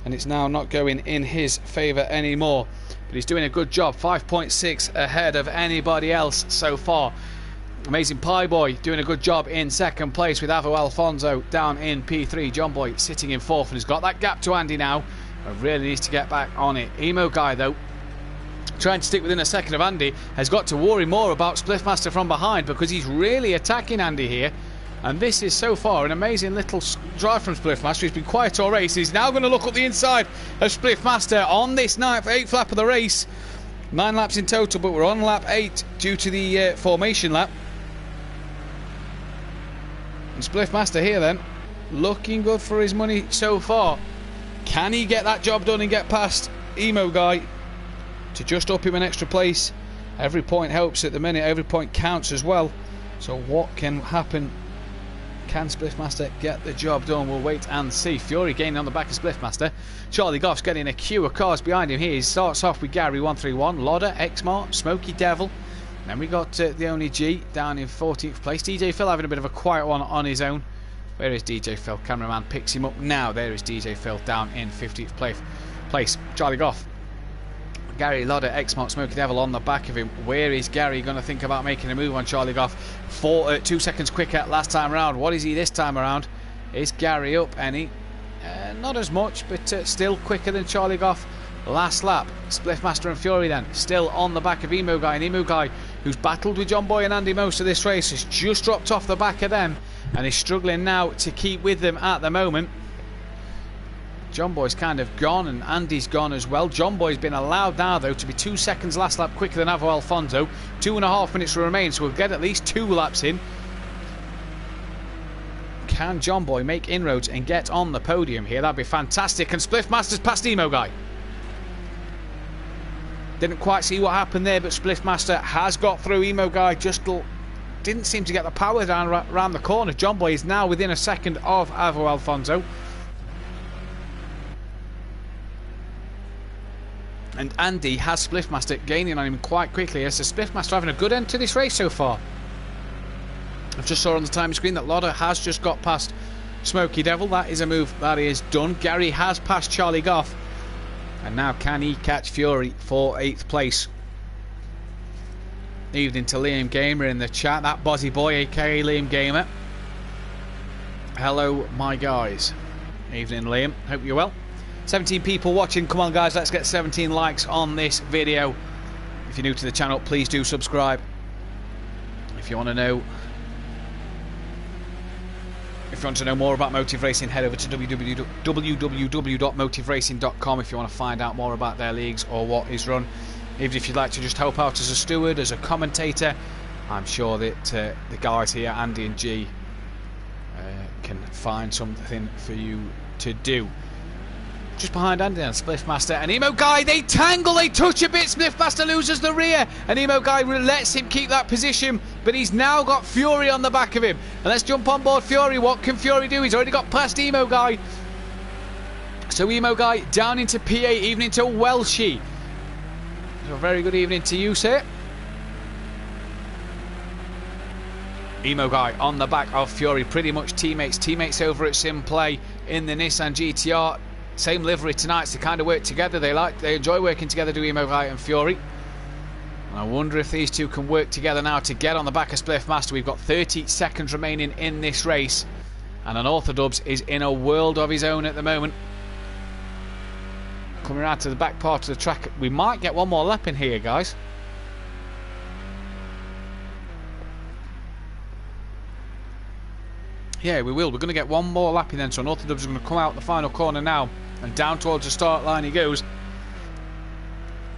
and it's now not going in his favour anymore. But he's doing a good job, 5.6 ahead of anybody else so far. Amazing Pie Boy doing a good job in second place with Avo Alfonso down in P3. John Boy sitting in 4th and has got that gap to Andy now, but really needs to get back on it. Emo Guy, though, trying to stick within a second of Andy, has got to worry more about Spliffmaster from behind, because he's really attacking Andy here. And this is so far an amazing little drive from Spliffmaster. He's been quiet all race. He's now going to look up the inside of Spliffmaster on this 8th lap of the race. 9 laps in total, but we're on lap 8 due to the formation lap. And Spliffmaster here then, looking good for his money so far. Can he get that job done and get past Emo Guy to just up him an extra place? Every point helps at the minute, every point counts as well. So what can happen? Can Spliffmaster get the job done? We'll wait and see. Fury gaining on the back of Spliffmaster. Charlie Goff's getting a queue of cars behind him here. He starts off with Gary 131, Lodder, Xmart, Smokey Devil. Then we got the only G down in 14th place. DJ Phil having a bit of a quiet one on his own. Where is DJ Phil? Cameraman picks him up now. There is DJ Phil down in 15th place. Charlie Goff, Gary, Lodder, Xmart, Smokey Devil on the back of him. Where is Gary going to think about making a move on Charlie Goff? 2 seconds quicker last time around. What is he this time around? Is Gary up any? Not as much, but still quicker than Charlie Goff. Last lap, Spliffmaster and Fury then still on the back of Emo Guy, and Emo Guy, who's battled with John Boy and Andy most of this race, has just dropped off the back of them and is struggling now to keep with them at the moment. John Boy's kind of gone and Andy's gone as well. John Boy's been allowed now though to be 2 seconds last lap quicker than Avo Alfonso. 2.5 minutes remain, so we'll get at least 2 laps in. Can John Boy make inroads and get on the podium here? That'd be fantastic. And Spliffmaster's past Emo Guy. Didn't quite see what happened there, but Spliffmaster has got through. Emo Guy just didn't seem to get the power down around the corner. John Boy is now within a second of Avo Alfonso. And Andy has Spliffmaster gaining on him quite quickly. As the Spliffmaster having a good end to this race so far. I've just saw on the time screen that Lodder has just got past Smokey Devil. That is a move that is done. Gary has passed Charlie Goff. And now can he catch Fury for 8th place? Evening to Liam Gamer in the chat. That Bozzy Boy, aka Liam Gamer. Hello, my guys. Evening, Liam. Hope you're well. 17 people watching. Come on, guys. Let's get 17 likes on this video. If you're new to the channel, please do subscribe. If you want to know... If you want to know more about Motive Racing, head over to www.motiveracing.com if you want to find out more about their leagues or what is run. Even if you'd like to just help out as a steward, as a commentator, I'm sure that the guys here, Andy and G, can find something for you to do. Just behind Andy and Spliffmaster and Emo Guy, they tangle, they touch a bit. Spliffmaster loses the rear and Emo Guy lets him keep that position, but he's now got Fury on the back of him. And let's jump on board Fury. What can Fury do? He's already got past Emo Guy. So Emo Guy down into P8, evening to Welshie. So a very good evening to you, sir. Emo Guy on the back of Fury, pretty much teammates over at Simplay in the Nissan GTR. Same livery tonight, so they kind of work together. They enjoy working together, do Emo Guy and Fury. And I wonder if these two can work together now to get on the back of Spliffmaster. We've got 30 seconds remaining in this race, and an Orthodubs is in a world of his own at the moment. Coming around to the back part of the track, we might get one more lap in here, guys. Yeah, we will. We're going to get one more lap in then, so an Orthodubs is going to come out the final corner now. And down towards the start line he goes.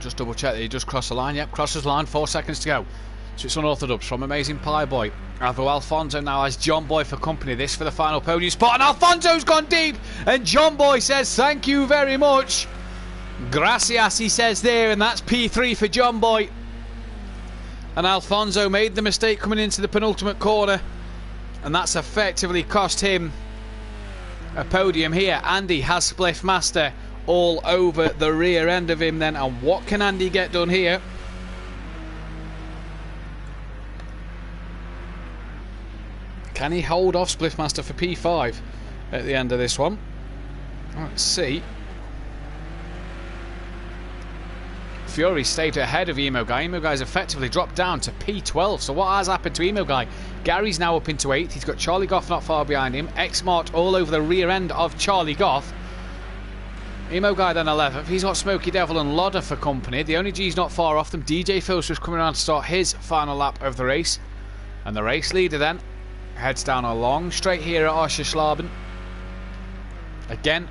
Just double check that he just crossed the line. Yep, crosses the line, 4 seconds to go. So it's Unorthodox from Amazing Pie Boy. Avo Alfonso now has John Boy for company. This for the final podium spot. And Alfonso's gone deep. And John Boy says thank you very much. Gracias, he says there. And that's P3 for John Boy. And Alfonso made the mistake coming into the penultimate corner. And that's effectively cost him a podium here. Andy has Spliffmaster all over the rear end of him then. And what can Andy get done here? Can he hold off Spliffmaster for P5 at the end of this one? Let's see. Fury stayed ahead of Emo Guy. Emo Guy's effectively dropped down to P12. So what has happened to Emo Guy? Gary's now up into 8th. He's got Charlie Goff not far behind him. Xmart all over the rear end of Charlie Goff. Emo Guy then 11th. He's got Smokey Devil and Lodder for company. The only G's not far off them. DJ Phil's just coming around to start his final lap of the race. And the race leader then heads down a long straight here at Oscherslaben. Again,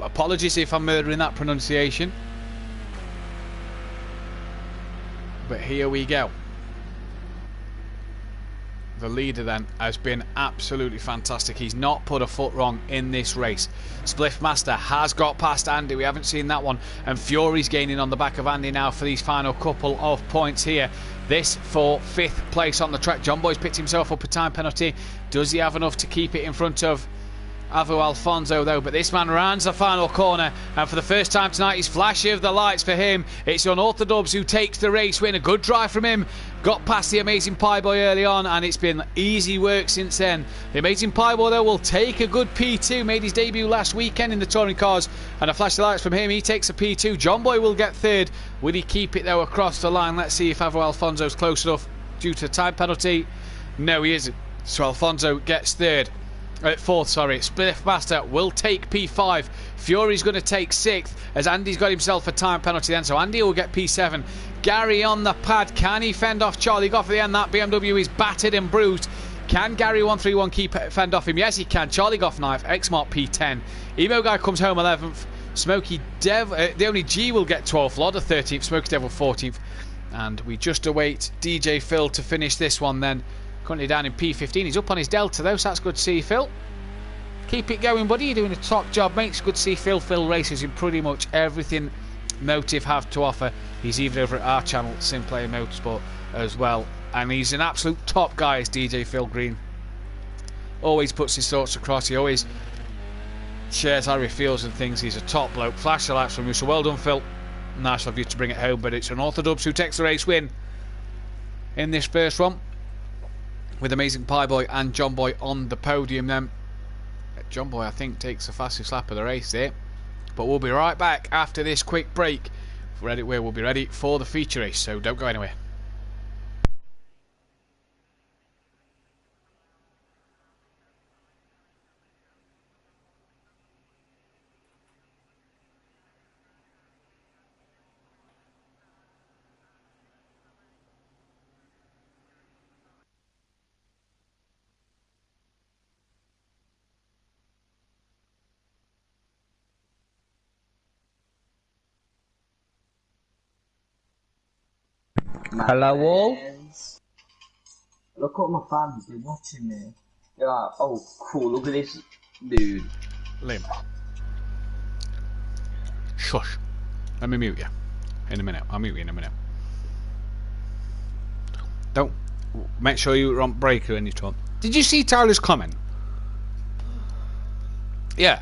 apologies if I'm murdering that pronunciation. But here we go. the leader then, has been absolutely fantastic. He's not put a foot wrong in this race. Spliffmaster has got past Andy. We haven't seen that one. And Fury's gaining on the back of Andy now for these final couple of points here. This for 5th place on the track. John Boy's picked himself up a time penalty. Does he have enough to keep it in front of Avo Alfonso though? But this man rounds the final corner, and for the first time tonight it's flashy of the lights for him. It's Unorthodox who takes the race win. A good drive from him, got past the Amazing Pie Boy early on, and it's been easy work since then. The Amazing Pie Boy though will take a good P2, made his debut last weekend in the touring cars, and a flash of lights from him, he takes a P2. John Boy will get 3rd. Will he keep it though across the line? Let's see if Avo Alfonso's close enough due to time penalty. No, he isn't, so Alfonso gets 3rd. 4th, sorry. Spliffmaster will take P5. Fury's going to take 6th, as Andy's got himself a time penalty then, so Andy will get P7. Gary on the pad. Can he fend off Charlie Goff at the end? That BMW is battered and bruised. Can Gary 131 fend off him? Yes, he can. Charlie Goff knife. X-Mark P10. Emo Guy comes home 11th. Smokey Devil, the only G will get 12th. Lodder 13th. Smokey Devil 14th. And we just await DJ Phil to finish this one then. Currently down in P15. He's up on his Delta though, so that's good to see, Phil. Keep it going, buddy. You're doing a top job, mate. It's good to see Phil. Phil races in pretty much everything Motive have to offer. He's even over at our channel, Simplayer Motorsport, as well. And he's an absolute top guy, is DJ Phil Green. Always puts his thoughts across. He always shares how he feels and things. He's a top bloke. Flash the lights from you. So well done, Phil. Nice of you to bring it home. But it's Unorthodox who takes the race win in this first one, with Amazing Pie Boy and John Boy on the podium then. John Boy, I think, takes the fastest lap of the race there. But we'll be right back after this quick break. We'll be ready for the feature race, so don't go anywhere. Hello all. Look what my fans been watching me. They're like, oh cool, look at this dude. Liam. Shush. Let me mute you. In a minute. I'll mute you in a minute. Don't. Make sure you're on breaker when you talk. Did you see Tyler's comment? Yeah.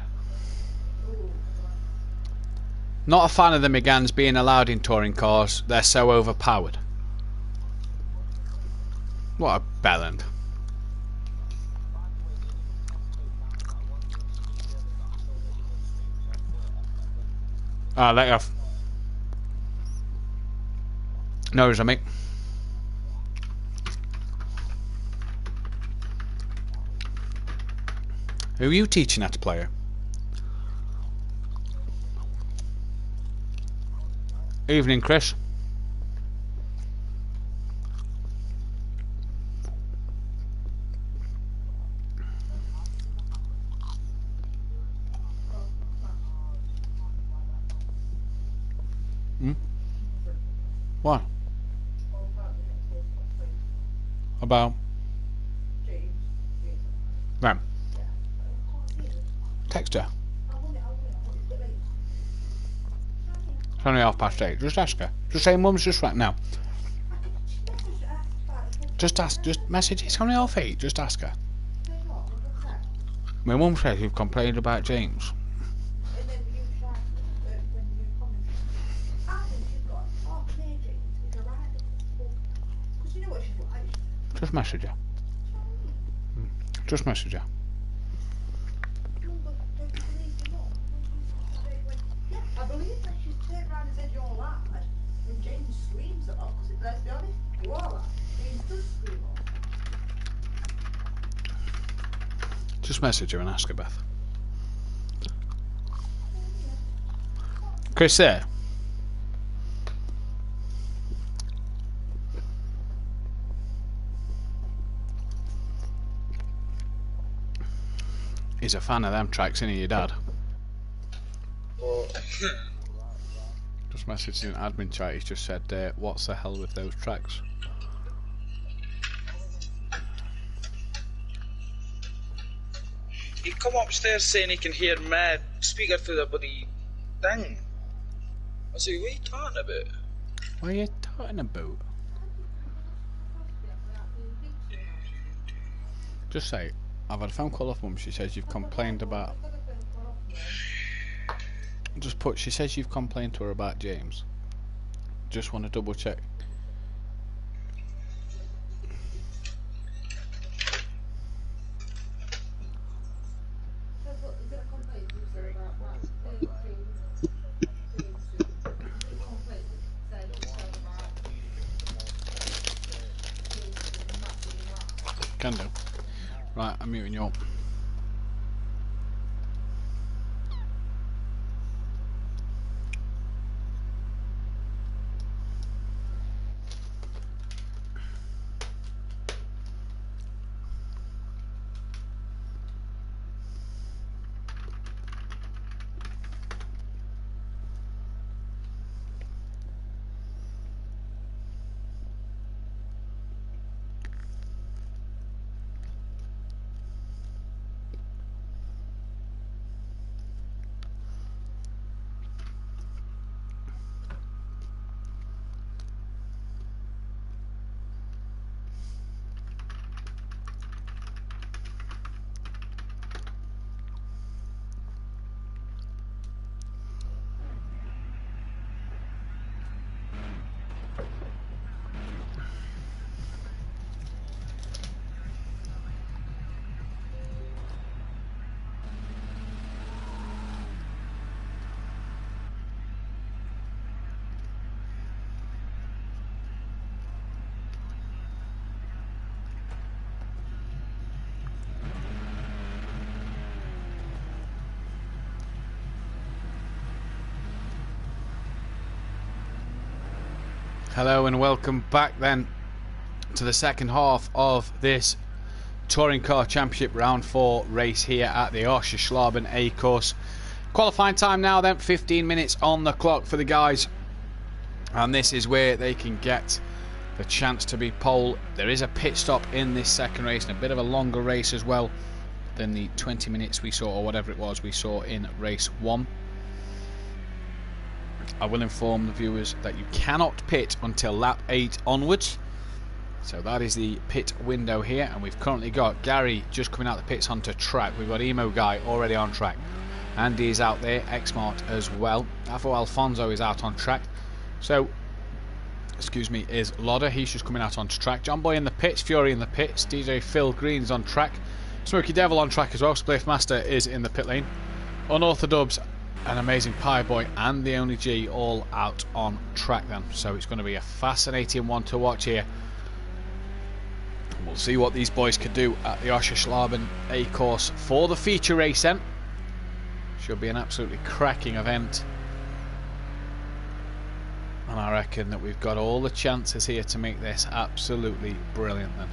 Not a fan of the Megans being allowed in touring cars. They're so overpowered. What a bellend. Let you off. No worries, mate. Who are you teaching how to play her? Evening, Chris. What? About? Right. Text her. It's only 8:30. Just ask her. Just say Mum's just right now. Just ask. Just message. It's only 8:30. Just ask her. My mum says you've complained about James. Just message her. Just message her. I believe that she turned around and said you're lad, and James screams a lot, because let's be honest, you are lad. James does scream a lot. Just message her and ask her, Beth. Chris there? He's a fan of them tracks, isn't he, your dad? Just messaged in admin chat, he's just said, what's the hell with those tracks? he come upstairs saying he can hear me speaker through the bloody thing. I said, what are you talking about? What are you talking about? Just say, I've had a phone call off Mum. She says you've complained about. Just put. She says you've complained to her about James. Just want to double check. Can do. Right, I'm muting you up. Hello and welcome back then to the second half of this Touring Car Championship Round 4 race here at the Oscherschlaben A course. Qualifying time now then, 15 minutes on the clock for the guys, and this is where they can get the chance to be pole. There is a pit stop in this second race and a bit of a longer race as well than the 20 minutes we saw, or whatever it was we saw in race 1. I will inform the viewers that you cannot pit until lap 8 onwards. So that is the pit window here, and we've currently got Gary just coming out the pits onto track. We've got Emo Guy already on track. Andy is out there, Xmart as well. Afo Alfonso is out on track. So, excuse me, is Lodder. He's just coming out onto track. John Boy in the pits, Fury in the pits. DJ Phil Green's on track. Smoky Devil on track as well. Spliff Master is in the pit lane. Unorthodox, an Amazing Pie Boy, and the Only G all out on track then. So it's going to be a fascinating one to watch here. We'll see what these boys could do at the Oscherschlaben A course for the feature race then. Should be an absolutely cracking event. And I reckon that we've got all the chances here to make this absolutely brilliant then.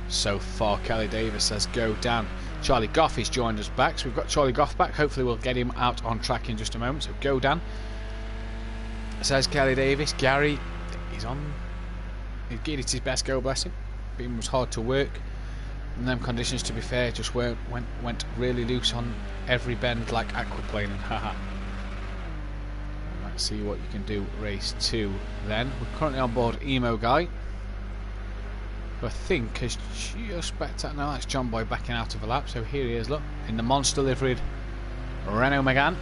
So far, Kelly Davis says go Dan. Charlie Goff has joined us back, so we've got Charlie Goff back. Hopefully we'll get him out on track in just a moment. So go Dan, says Kelly Davis. Gary, he's gave it his best go, bless him. Beam was hard to work, and them conditions, to be fair, just went really loose on every bend like aquaplaning. Haha. Let's see what you can do race 2 then. We're currently on board Emo Guy, who I think has just backed out. Now that's John Boy backing out of a lap. So here he is, look, in the monster liveried Renault Megane.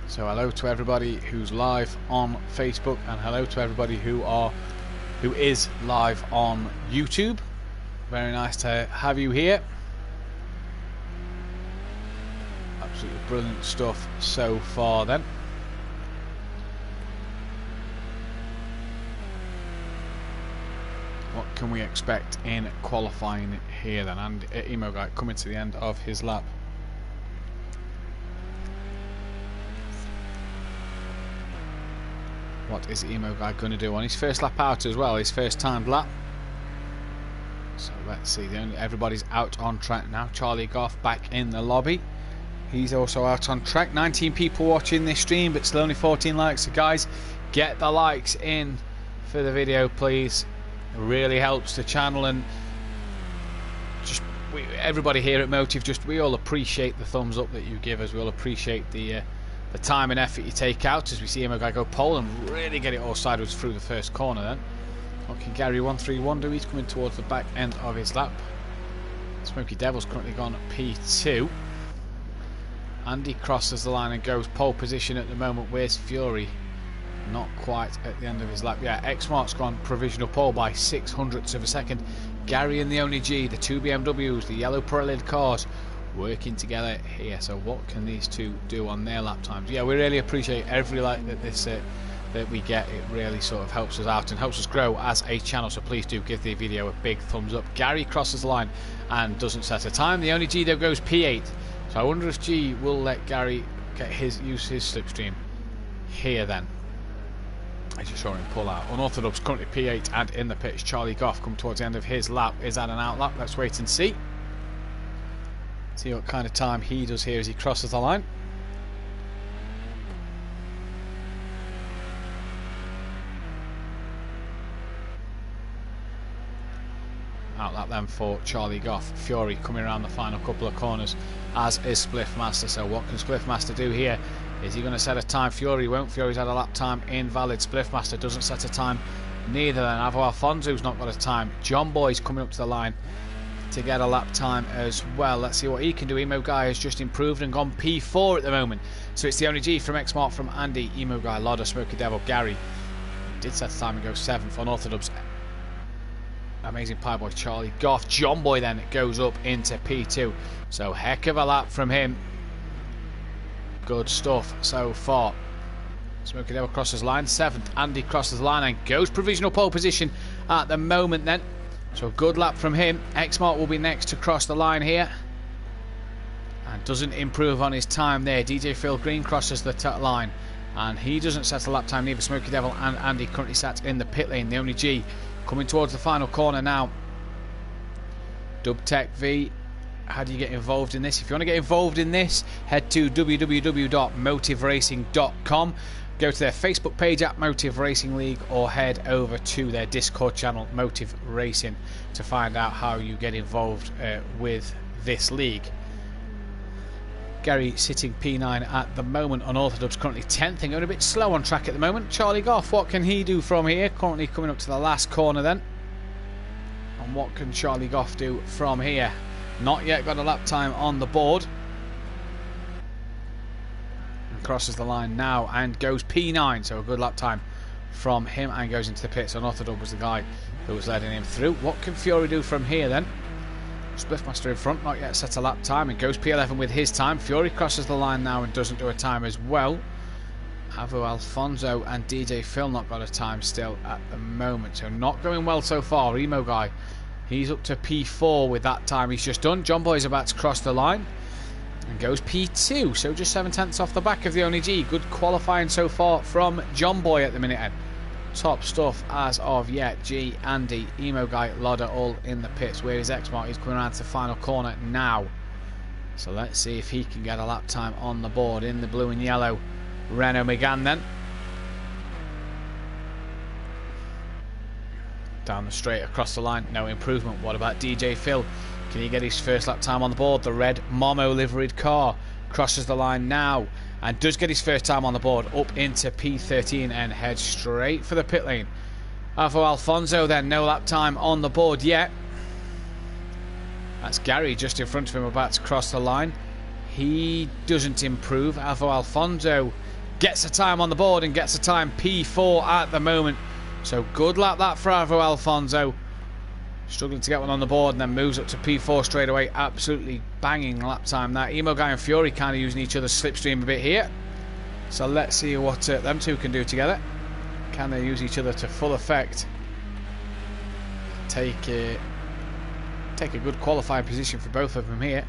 So hello to everybody who's live on Facebook, and hello to everybody who is live on YouTube. Very nice to have you here. Absolutely brilliant stuff so far then. What can we expect in qualifying here then? And Emo Guy coming to the end of his lap. What is Emo Guy going to do on his first lap out as well, his first timed lap? So let's see. Everybody's out on track now. Charlie Goff back in the lobby. He's also out on track. 19 people watching this stream, but still only 14 likes. So guys, get the likes in for the video, please. It really helps the channel, and just everybody here at Motive, we all appreciate the thumbs up that you give us. We all appreciate the time and effort you take out as we see him go pole and really get it all sideways through the first corner. Then what can Gary 131 do? He's coming towards the back end of his lap. Smoky Devil's currently gone P2. Andy crosses the line and goes pole position at the moment. Where's Fury? Not quite at the end of his lap. Yeah, X-Mark's gone provisional pole by 600ths of a second. Gary and the Only G, the two BMWs, the yellow Pirelli cars, working together here. So what can these two do on their lap times? Yeah, we really appreciate every like that we get. It really sort of helps us out and helps us grow as a channel, so please do give the video a big thumbs up. Gary crosses the line and doesn't set a time. The Only G though goes P8. So I wonder if G will let Gary use his slipstream here then. I just saw him pull out. Unorthodox currently P8 and in the pits. Charlie Goff come towards the end of his lap. Is that an out lap? Let's wait and see. See what kind of time he does here as he crosses the line. Out lap then for Charlie Goff. Fury coming around the final couple of corners, as is Spliffmaster. So what can Spliffmaster do here? Is he going to set a time? Fury won't. Fury's had a lap time invalid. Spliffmaster doesn't set a time. Neither then. Avo Alfonso's not got a time. John Boy's coming up to the line to get a lap time as well. Let's see what he can do. Emo Guy has just improved and gone P4 at the moment. So it's the Only G from X-Mark, from Andy, Emo Guy, Lodder, Smoky Devil, Gary. Did set a time and go 7th. Unorthodox Amazing Pie Boy, Charlie Goff. John Boy then goes up into P2. So heck of a lap from him. Good stuff so far. Smoky Devil crosses line 7th. Andy crosses the line and goes provisional pole position at the moment then. So good lap from him. X-Mark will be next to cross the line here. And doesn't improve on his time there. DJ Phil Green crosses the line. And he doesn't set a lap time neither. Smoky Devil and Andy currently sat in the pit lane. The Only G coming towards the final corner now. Dubtech V, how do you get involved in this? If you want to get involved in this, head to www.motiveracing.com. Go to their Facebook page at Motive Racing League, or head over to their Discord channel, Motive Racing, to find out how you get involved with this league. Gary sitting P9 at the moment. Unorthodox currently 10th and going a bit slow on track at the moment. Charlie Goff, what can he do from here? Currently coming up to the last corner then. And what can Charlie Goff do from here? Not yet got a lap time on the board. And crosses the line now and goes P9. So a good lap time from him and goes into the pits. Unorthodox was the guy who was letting him through. What can Fury do from here then? Spliffmaster in front, not yet set a lap time, and goes P11 with his time. Fury crosses the line now and doesn't do a time as well. Avo Alfonso and DJ Phil not got a time still at the moment, so not going well so far. Emo Guy, he's up to P4 with that time he's just done. John Boy's about to cross the line and goes P2, so just 7/10 off the back of the Only G. Good qualifying so far from John Boy at the minute. Top stuff as of yet. G, Andy, Emo Guy, Lodder all in the pits. Where is X-Mark? He's coming around to the final corner now. So let's see if he can get a lap time on the board in the blue and yellow Renault Megane then. Down the straight, across the line, no improvement. What about DJ Phil? Can he get his first lap time on the board? The red Momo liveried car crosses the line now and does get his first time on the board, up into P13 and heads straight for the pit lane. Avo Alfonso then, no lap time on the board yet. That's Gary just in front of him about to cross the line. He doesn't improve. Avo Alfonso gets a time on the board and gets a time P4 at the moment. So good lap that for Avo Alfonso. Struggling to get one on the board and then moves up to P4 straight away. Absolutely banging lap time that. Emo Guy and Fury kind of using each other's slipstream a bit here. So let's see what them two can do together. Can they use each other to full effect? Take a good qualifying position for both of them here.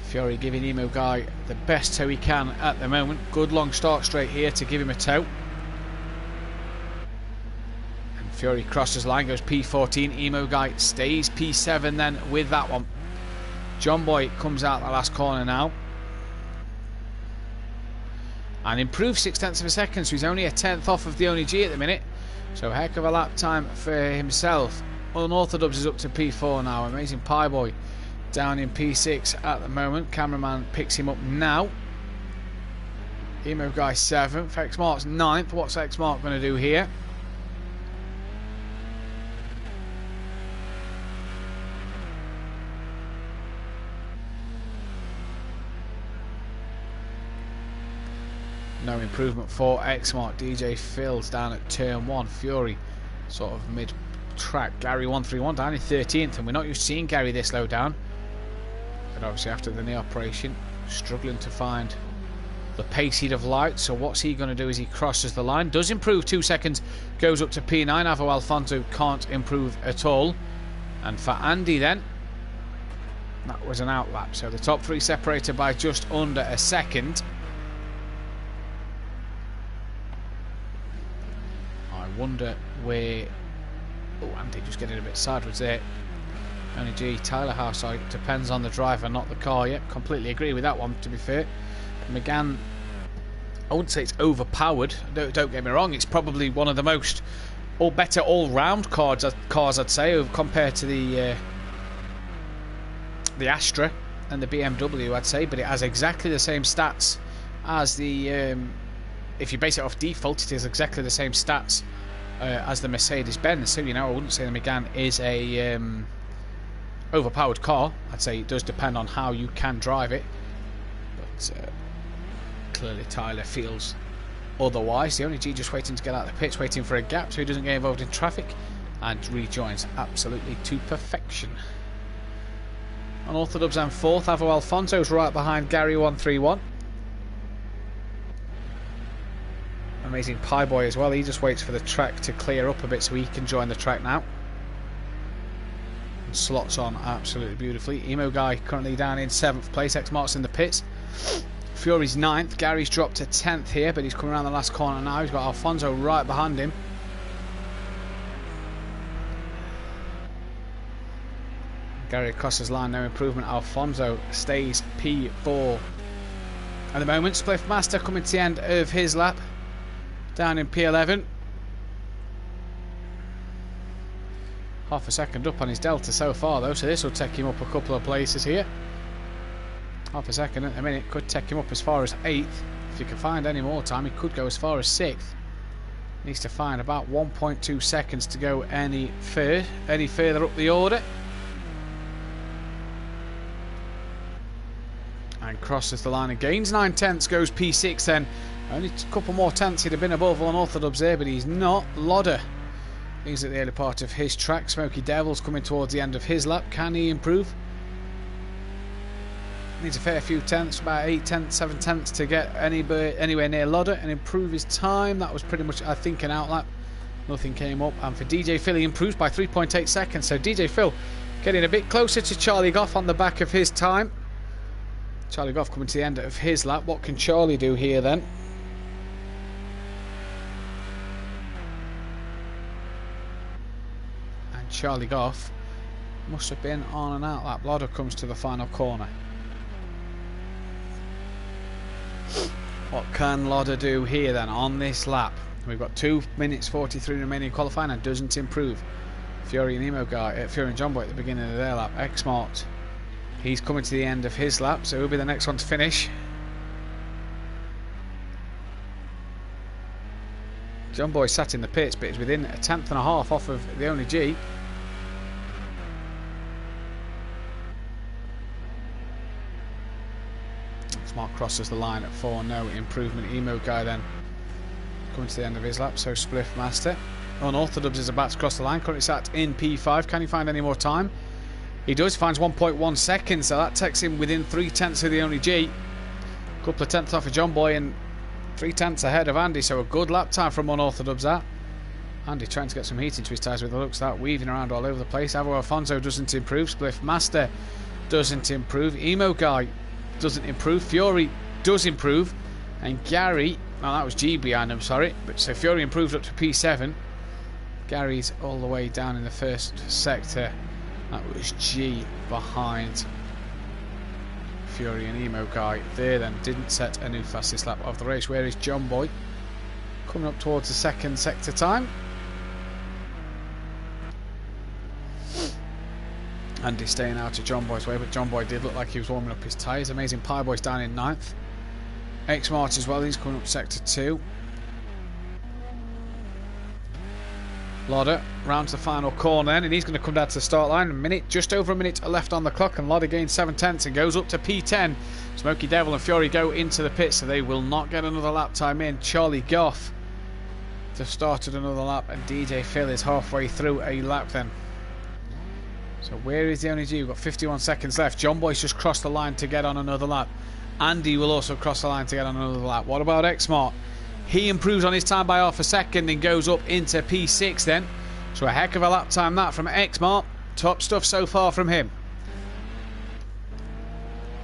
Fury giving Emo Guy the best tow he can at the moment. Good long start straight here to give him a tow. Fury crosses line, goes P14. Emo Guy stays P7 then with that one. John Boy comes out the last corner now. And improved 0.6 of a second, so he's only a tenth off of the only G at the minute. So heck of a lap time for himself. Unorthodox is up to P4 now. Amazing Pie Boy down in P6 at the moment. Cameraman picks him up now. Emo Guy 7th. X Mark's 9th. What's X Mark going to do here? No improvement for X Mark. DJ Phil's down at turn 1. Fury sort of mid track. Gary 131 down in 13th, and we're not used to seeing Gary this low down. But obviously after the knee operation, struggling to find the pace he'd have liked. So what's he going to do as he crosses the line? Does improve 2 seconds, goes up to P9. Avo Alfonso can't improve at all. And for Andy then, that was an outlap. So the top 3 separated by just under a second. I wonder where... Oh, Andy just getting a bit sideways there. Only G, Tyler House, it depends on the driver, not the car. Yep, completely agree with that one, to be fair. McGann, I wouldn't say it's overpowered. Don't get me wrong, it's probably one of the most or better all-round cars I'd say, compared to the Astra and the BMW, I'd say. But it has exactly the same stats as the... if you base it off default, it is exactly the same stats as the Mercedes-Benz. So, you know, I wouldn't say the Megane is a overpowered car. I'd say it does depend on how you can drive it. But clearly Tyler feels otherwise. The only G just waiting to get out of the pits, waiting for a gap so he doesn't get involved in traffic, and rejoins absolutely to perfection. Unorthodox and 4th. Avo Alfonso's right behind Gary 131. Amazing Pie Boy as well. He just waits for the track to clear up a bit so he can join the track now. And slots on absolutely beautifully. Emo Guy currently down in 7th place. X Mark's in the pits. Fury's 9th. Gary's dropped to 10th here, but he's coming around the last corner now. He's got Alfonso right behind him. Gary crosses line, no improvement. Alfonso stays P4 at the moment. Spliff Master coming to the end of his lap, down in P11. Half a second up on his delta so far though, so this will take him up a couple of places here. Half a second at the minute could take him up as far as 8th. If you can find any more time, he could go as far as 6th. Needs to find about 1.2 seconds to go any further up the order. And crosses the line and gains 9 tenths, goes P6 then. Only a couple more tenths, he'd have been above Unorthodox there, but he's not. Lodder, he's at the early part of his track. Smoky Devil's coming towards the end of his lap. Can he improve? Needs a fair few tenths, about 8 tenths, 7 tenths to get anywhere near Lodder and improve his time. That was pretty much, I think, an outlap. Nothing came up. And for DJ Phil, he improves by 3.8 seconds. So DJ Phil getting a bit closer to Charlie Goff on the back of his time. Charlie Goff coming to the end of his lap. What can Charlie do here then? And Charlie Goff must have been on an outlap. Lodder comes to the final corner. What can Lodder do here then on this lap? We've got 2 minutes 43 remaining qualifying and doesn't improve. Fury and Emo Guy, Fury and John Boy at the beginning of their lap. X-Mart, he's coming to the end of his lap, so he'll be the next one to finish. John Boy sat in the pits, but he's within a tenth and a half off of the only G. Mark crosses the line at 4, no improvement. Emo Guy then coming to the end of his lap, so Spliff Master. Unorthodox is about to cross the line, currently sat in P5. Can he find any more time? He does, finds 1.1 seconds, so that takes him within 3 tenths of the only G. A couple of tenths off of John Boy and 3 tenths ahead of Andy, so a good lap time from Unorthodox that. Andy trying to get some heat into his tyres with the looks of that, weaving around all over the place. Avo Alfonso doesn't improve, Spliff Master doesn't improve, Emo Guy doesn't improve, Fury does improve, and Gary, well, that was G behind him, sorry, but so Fury improved up to P7. Gary's all the way down in the first sector. That was G behind Fury and Emo Guy there then. Didn't set a new fastest lap of the race. Where is John Boy? Coming up towards the second sector time. Andy staying out of John Boy's way, but John Boy did look like he was warming up his tyres. Amazing Pie Boy's down in 9th. X-Mart as well, he's coming up sector 2. Lauder round to the final corner then, and he's going to come down to the start line. Just over a minute left on the clock, and Lauder gains 7/10 and goes up to P10. Smoky Devil and Fury go into the pit, so they will not get another lap time in. Charlie Goff just started another lap, and DJ Phil is halfway through a lap then. So where is the only G? We've got 51 seconds left. John Boy's just crossed the line to get on another lap. Andy will also cross the line to get on another lap. What about X-Mart? He improves on his time by half a second and goes up into P6 then. So a heck of a lap time that from X-Mart. Top stuff so far from him.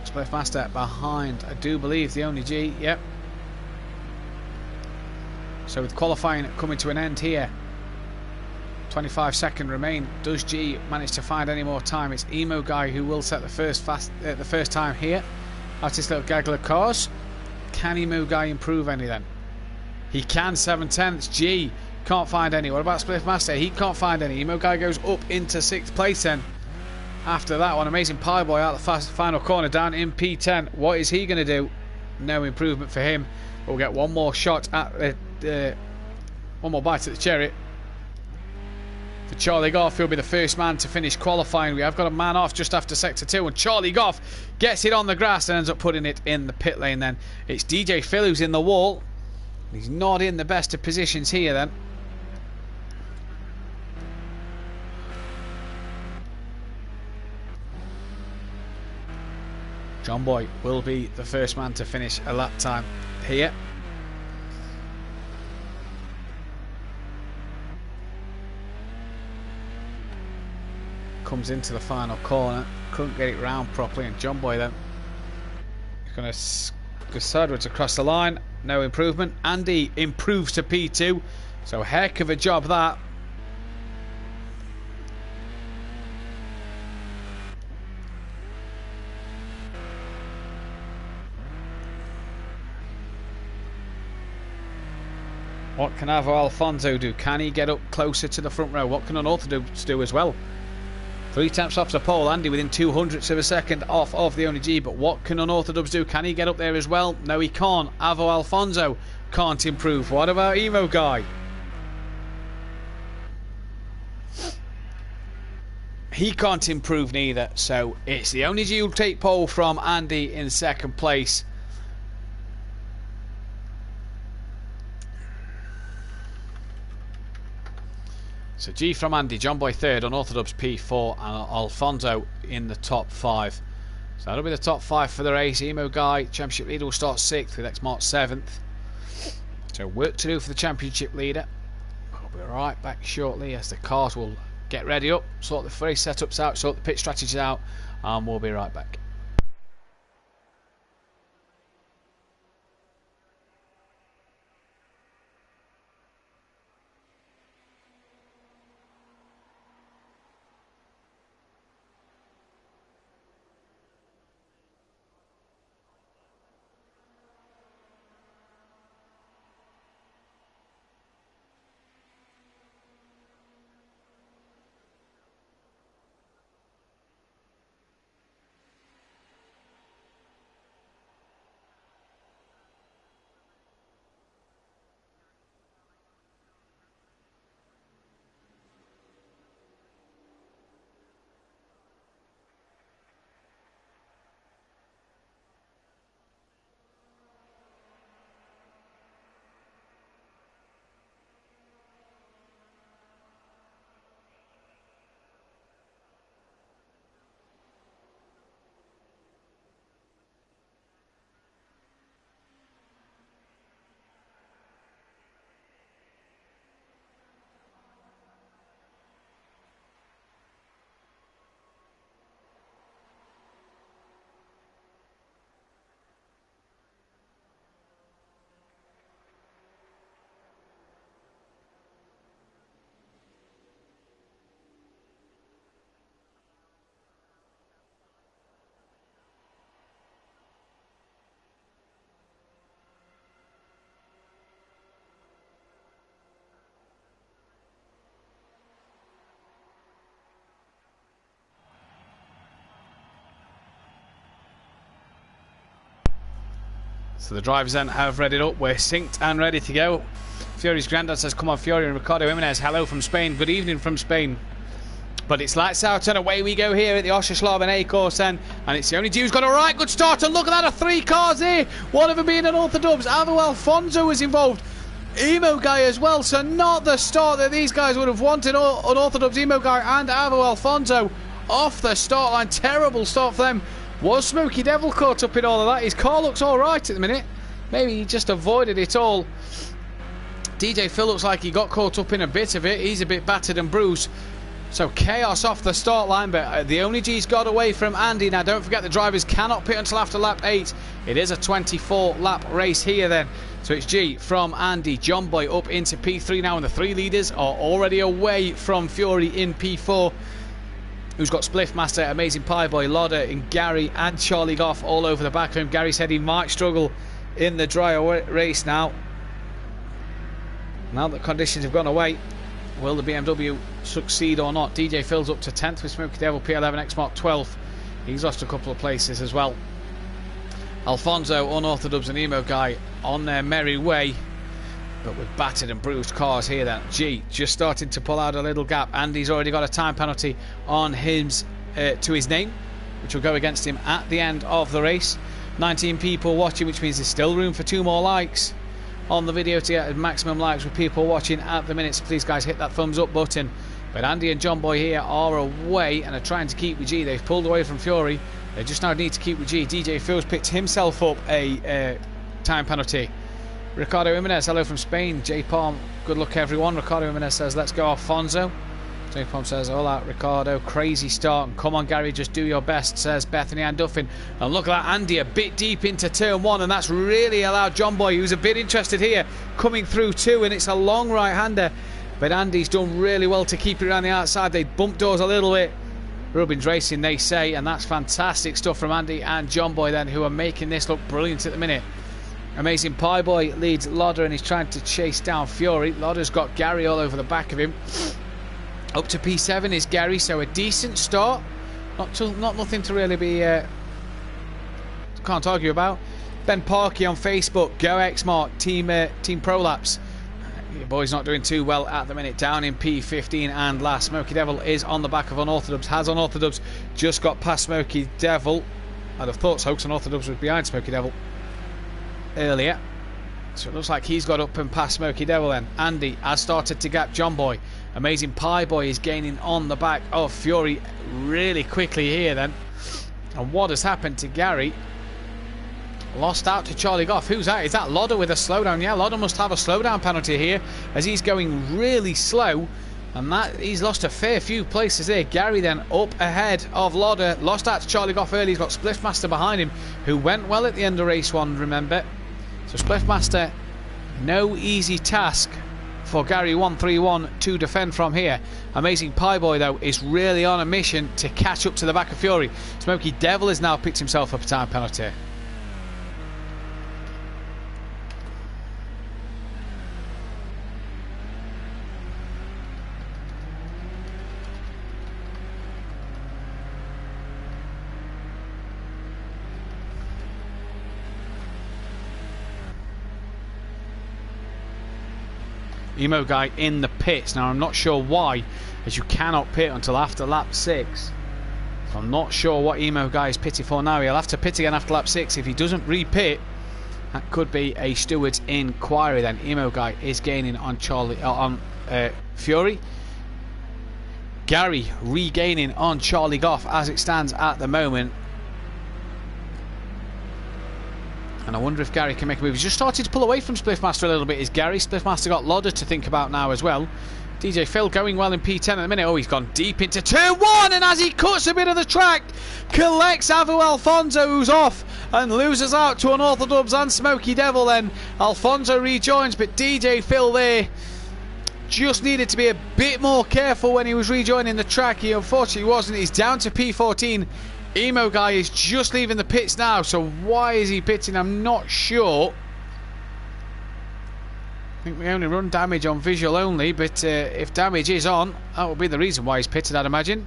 Spliffmaster behind, I do believe, the only G. Yep. So with qualifying coming to an end here, 25 seconds remain. Does G manage to find any more time? It's Emo Guy who will set the first time here. That's his little gaggle of cars. Can Emo Guy improve any then? He can. 7/10. G can't find any. What about Spliffmaster? He can't find any. Emo Guy goes up into 6th place then. After that one, Amazing Pie Boy out the final corner down in P10. What is he going to do? No improvement for him. But we'll get one more shot at one more bite at the cherry. For Charlie Goff, he'll be the first man to finish qualifying. We have got a man off just after sector 2, and Charlie Goff gets it on the grass and ends up putting it in the pit lane then. It's DJ Phil who's in the wall. He's not in the best of positions here then. John Boy will be the first man to finish a lap time here. Comes into the final corner, couldn't get it round properly, and John Boy then is going to go sideways across the line. No improvement. Andy improves to P2, so heck of a job that. What can Avo Alfonso do? Can he get up closer to the front row? What can Unorthodox do as well? 3 taps off the pole. Andy within 200ths of a second off of the only G. But what can Unorthodox do? Can he get up there as well? No, he can't. Avo Alfonso can't improve. What about Emo Guy? He can't improve neither. So it's the only G who'll take pole from Andy in second place. So G from Andy, John Boy 3rd, Unorthodox P4, and Alfonso in the top 5. So that'll be the top 5 for the race. Emo Guy, championship leader, will start 6th with X-Mart 7th. So work to do for the championship leader. We'll be right back shortly as the cars will get ready up, sort the race setups out, sort the pit strategies out, and we'll be right back. So the drivers then have readied up. We're synced and ready to go. Fury's granddad says, come on, Fury. And Ricardo Jimenez, hello from Spain. Good evening from Spain. But it's lights out and away we go here at the Oscherslaben A course then. And it's the only G who's got a right good start. And look at that, 3 cars here. One of them being an Orthodubs. Alvaro Alfonso was involved. Emo Guy as well. So not the start that these guys would have wanted. Unorthodox Emo Guy and Alvaro Alfonso off the start line. Terrible start for them. Was Smoky Devil caught up in all of that? His car looks alright at the minute. Maybe he just avoided it all. DJ Phil looks like he got caught up in a bit of it. He's a bit battered and bruised. So chaos off the start line, but the only G's got away from Andy. Now don't forget the drivers cannot pit until after lap 8. It is a 24 lap race here then. So it's G from Andy, John Boy up into P3 now, and the 3 leaders are already away from Fury in P4. Who's got Spliffmaster, Amazing Pie Boy, Lodder and Gary and Charlie Goff all over the back of him. Gary said he might struggle in the dry race now. Now that conditions have gone away, will the BMW succeed or not? DJ Phil's up to 10th with Smoky Devil, P11, X-Mark 12th. He's lost a couple of places as well. Alfonso, Unorthodox and Emo Guy on their merry way. But with battered and bruised cars here then. G just starting to pull out a little gap. Andy's already got a time penalty on his to his name, which will go against him at the end of the race. 19 people watching, which means there's still room for 2 more likes on the video to get maximum likes with people watching at the minute. So please guys, hit that thumbs up button. But Andy and John Boy here are away and are trying to keep with G. They've pulled away from Fury. They just now need to keep with G. DJ Phil's picked himself up a time penalty. Ricardo Jimenez, hello from Spain. J Palm, good luck everyone. Ricardo Jimenez says, let's go Alfonso. J Palm says, all out Ricardo, crazy start. And come on Gary, just do your best, says Bethany Ann Duffin. And look at that, Andy a bit deep into turn 1, and that's really allowed John Boy, who's a bit interested here, coming through 2, and it's a long right-hander. But Andy's done really well to keep it around the outside. They bumped doors a little bit. Rubin's racing, they say, and that's fantastic stuff from Andy and John Boy then, who are making this look brilliant at the minute. Amazing Pie Boy leads Lodder and he's trying to chase down Fury. Lodder's got Gary all over the back of him. Up to P7 is Gary, so a decent start. Not nothing to really be can't argue about. Ben Parkey on Facebook, Go Xmark, Team Prolapse. Your boy's not doing too well at the minute, down in P15 and last. Smoky Devil is on the back of Unorthodox, has Unorthodox just got past Smoky Devil. I'd have thought so, because Unorthodox was behind Smoky Devil earlier. So it looks like he's got up and past Smoky Devil then. Andy has started to gap John Boy. Amazing Pie Boy is gaining on the back of Fury really quickly here then. And what has happened to Gary? Lost out to Charlie Goff. Who's that? Is that Lodder with a slowdown? Yeah, Lodder must have a slowdown penalty here as he's going really slow. And that he's lost a fair few places there. Gary then up ahead of Lodder. Lost out to Charlie Goff early. He's got Spliffmaster behind him, who went well at the end of race 1, remember. So Spliffmaster, no easy task for Gary 131 to defend from here. Amazing Pie Boy though is really on a mission to catch up to the back of Fury. Smoky Devil has now picked himself up a time penalty. Emo Guy in the pits. Now I'm not sure why, as you cannot pit until after lap 6. So I'm not sure what Emo Guy is pitting for now. He'll have to pit again after lap 6. If he doesn't re-pit, that could be a steward's inquiry then. Emo Guy is gaining on Fury. Gary regaining on Charlie Goff as it stands at the moment. And I wonder if Gary can make a move. He's just started to pull away from Spliffmaster a little bit, is Gary. Spliffmaster got Lodder to think about now as well. DJ Phil going well in P10 at the minute. Oh, he's gone deep into turn 1, and as he cuts a bit of the track, collects Avu Alfonso, who's off, and loses out to Unorthodox and Smoky Devil then. Alfonso rejoins, but DJ Phil there just needed to be a bit more careful when he was rejoining the track. He unfortunately wasn't. He's down to P14. Emo Guy is just leaving the pits now, so why is he pitting? I'm not sure. I think we only run damage on visual only, but if damage is on, that will be the reason why he's pitted, I'd imagine.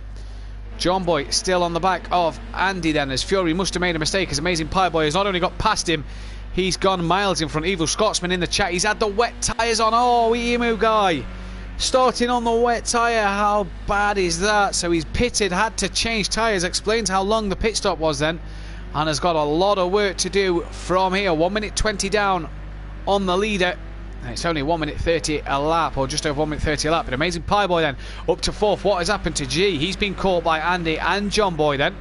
John Boy still on the back of Andy then, as Fury must have made a mistake, as Amazing Pie Boy has not only got past him, He's gone miles in front. Evil Scotsman in the chat. He's had the wet tyres on. Oh, Emu guy. Starting on the wet tyre. How bad is that? So he's pitted, had to change tyres. Explains how long the pit stop was then. And has got a lot of work to do from here. 1 minute 20 down on the leader. And it's only 1 minute 30 a lap, or just over 1 minute 30 a lap. But Amazing Pie Boy then up to 4th. What has happened to G? He's been caught by Andy and John Boy then.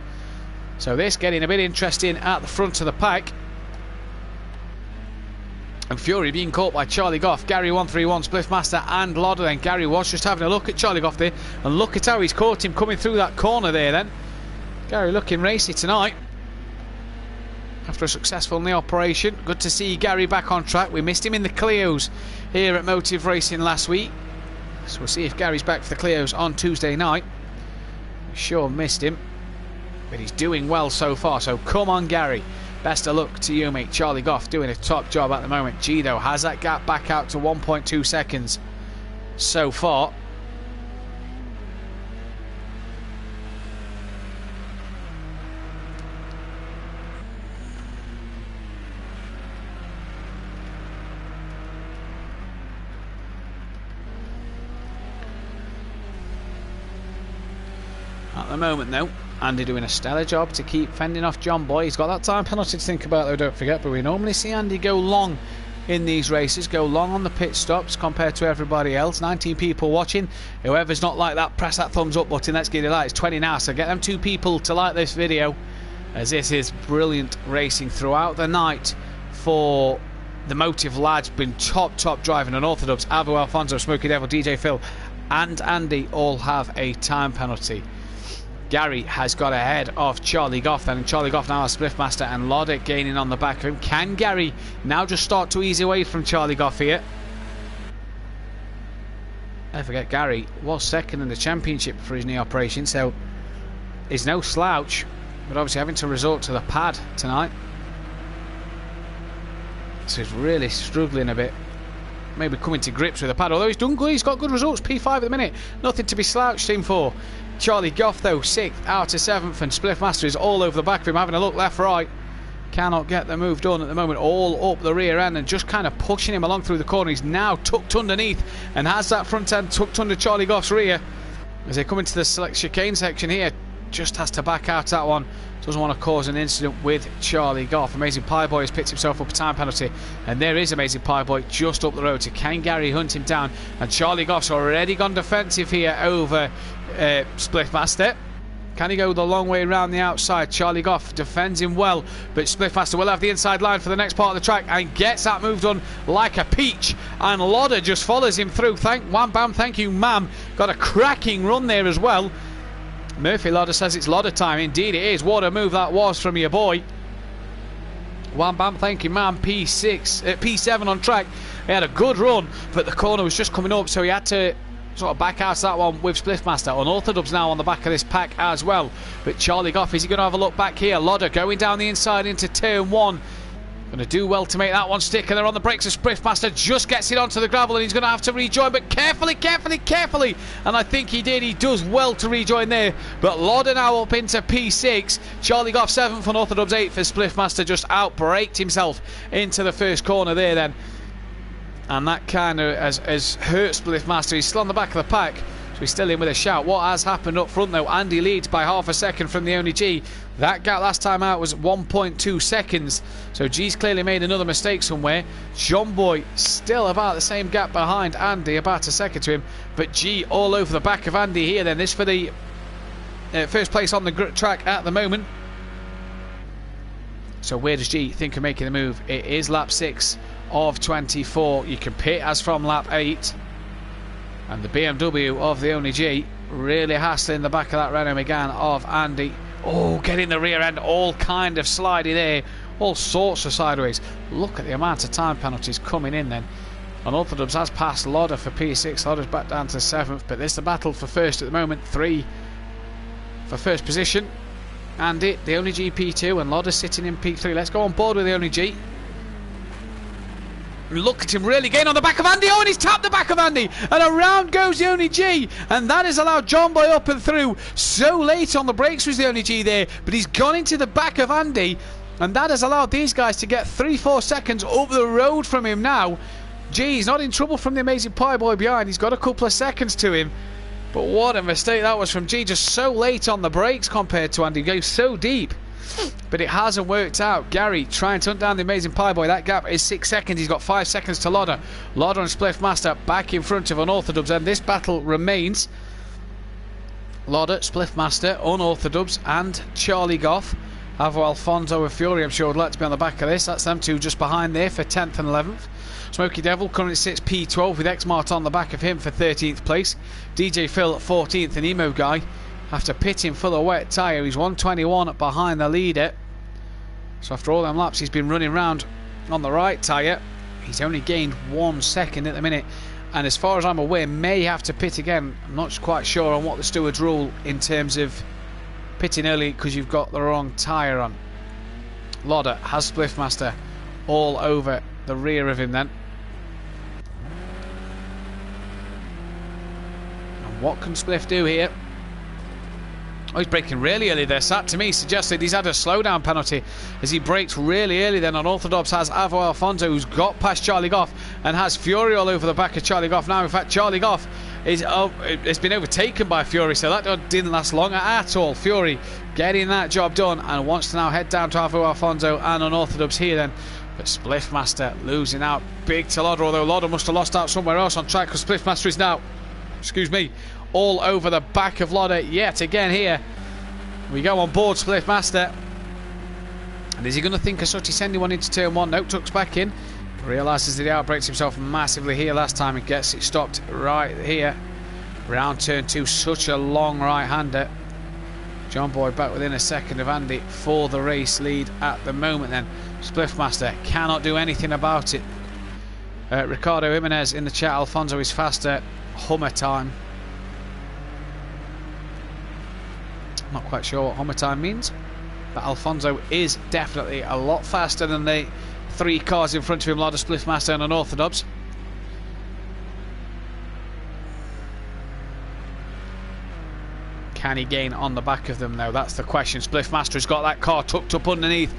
So this getting a bit interesting at the front of the pack. And Fury being caught by Charlie Goff, Gary 131, Spliffmaster and Lodder then. Gary was just having a look at Charlie Goff there. And look at how he's caught him coming through that corner there then. Gary looking racy tonight. After a successful knee operation. Good to see Gary back on track. We missed him in the Clios here at Motive Racing last week. So we'll see if Gary's back for the Clios on Tuesday night. We sure missed him. But he's doing well so far. So come on, Gary. Best of luck to you, mate. Charlie Goff doing a top job at the moment. G, though, has that gap back out to 1.2 seconds so far. At the moment, though, Andy doing a stellar job to keep fending off John Boy. He's got that time penalty to think about, though, don't forget. But we normally see Andy go long in these races, go long on the pit stops compared to everybody else. 19 people watching. Whoever's not like that, press that thumbs up button. Let's get it like. It's 20 now, so get them 2 people to like this video, as this is brilliant racing throughout the night for the Motive lads. Been top driving. Unorthodox, Avo, Alfonso, Smokey Devil, DJ Phil and Andy all have a time penalty. Gary has got ahead of Charlie Goff then, and Charlie Goff now has Spliffmaster and Lodder gaining on the back of him. Can Gary now just start to ease away from Charlie Goff here? Don't forget, Gary was second in the championship for his knee operation, so he's no slouch, but obviously having to resort to the pad tonight. So he's really struggling a bit. Maybe coming to grips with the pad, although he's done good. He's got good results. P5 at the minute. Nothing to be slouched in for. Charlie Goff, though, 6th out of 7th, and Spliffmaster is all over the back of him, having a look left, right. Cannot get the move done at the moment. All up the rear end and just kind of pushing him along through the corner. He's now tucked underneath and has that front end tucked under Charlie Goff's rear. As they come into the select chicane section here, just has to back out that one. Doesn't want to cause an incident with Charlie Goff. Amazing Pie Boy has picked himself up a time penalty, and there is Amazing Pie Boy just up the road. So can Gary hunt him down? And Charlie Goff's already gone defensive here over Spliffmaster. Can he go the long way around the outside? Charlie Goff defends him well, but Spliffmaster will have the inside line for the next part of the track and gets that move done like a peach. And Lodder just follows him through. Wham bam, thank you, ma'am. Got a cracking run there as well. Murphy Lodder says it's Lodder time. Indeed it is. What a move that was from your boy. Wham bam, thank you, ma'am. P7 on track. He had a good run, but the corner was just coming up, so he had to sort of back out that one with Spliffmaster. Unorthodox now on the back of this pack as well. But Charlie Goff, is he going to have a look back here? Lodder going down the inside into turn 1. Going to do well to make that one stick, and they're on the brakes. Spliffmaster just gets it onto the gravel, and he's going to have to rejoin, but carefully. And I think he did. He does well to rejoin there. But Lodder now up into P6. Charlie Goff 7th, Unorthodox 8th, as Spliffmaster just outbraked himself into the first corner there then. And that kind of has hurt Spliffmaster. He's still on the back of the pack, so he's still in with a shout. What has happened up front, though? Andy leads by half a second from the only G. That gap last time out was 1.2 seconds. So G's clearly made another mistake somewhere. John Boy still about the same gap behind Andy, about a second to him. But G all over the back of Andy here then. This for the first place on the track at the moment. So where does G think of making the move? It is lap 6 of 24. You can pit as from lap 8. And the BMW of the only G really hassling the back of that Renault Megane of Andy. Oh, getting the rear end all kind of slidey there. All sorts of sideways. Look at the amount of time penalties coming in then. Unorthodox has passed Lodder for P6. Lodder's back down to 7th. But this is the battle for first at the moment. 3 for first position. Andy, the only G, P2. And Lodder sitting in P3. Let's go on board with the only G. Look at him really getting on the back of Andy. Oh, and he's tapped the back of Andy. And around goes the only G. And that has allowed John Boy up and through. So late on the brakes was the only G there. But he's gone into the back of Andy. And that has allowed these guys to get 3-4 seconds up the road from him now. Gee, he's not in trouble from the amazing pie boy behind. He's got a couple of seconds to him. But what a mistake that was from G. Just so late on the brakes compared to Andy. He goes so deep. But it hasn't worked out. Gary trying to hunt down the amazing pie boy. That gap is 6 seconds. He's got 5 seconds to Lodder. Lodder and Spliffmaster back in front of Unorthodox. And this battle remains Lodder, Spliffmaster, Unorthodox and Charlie Goff. Avo Alfonso and Fury, I'm sure, would like to be on the back of this. That's them two just behind there for 10th and 11th. Smoky Devil currently sits P12 with X-Mart on the back of him for 13th place. DJ Phil at 14th and Emo Guy after pitting full of wet tyre. He's 121 behind the leader. So after all them laps he's been running round on the right tyre. He's only gained 1 second at the minute. And as far as I'm aware, may have to pit again. I'm not quite sure on what the stewards rule in terms of pitting early because you've got the wrong tyre on. Lodder has Spliffmaster all over the rear of him then. And what can Spliff do here? Oh, he's braking really early there. That to me suggested he's had a slowdown penalty as he brakes really early then. Unorthodox has Avo Alfonso, who's got past Charlie Goff and has Fury all over the back of Charlie Goff now. In fact, Charlie Goff is it's been overtaken by Fury, so that didn't last long at all. Fury getting that job done and wants to now head down to Avo Alfonso and Unorthodox here then. But Spliffmaster losing out big to Lodder, although Lodder must have lost out somewhere else on track because Spliffmaster is now, all over the back of Lodder yet again here. We go on board Spliffmaster. And is he going to think of such sending one into turn 1? Nope, tucks back in. Realises that he outbrakes himself massively here last time. He gets it stopped right here. Round turn 2, such a long right-hander. John Boy back within a second of Andy for the race lead at the moment then. Spliffmaster cannot do anything about it. Ricardo Jimenez in the chat. Alfonso is faster. Hummer time. Not quite sure what Hummer time means, but Alfonso is definitely a lot faster than the 3 cars in front of him, Lodder, Spliffmaster and Unorthodox. Can he gain on the back of them though? That's the question. Spliffmaster's got that car tucked up underneath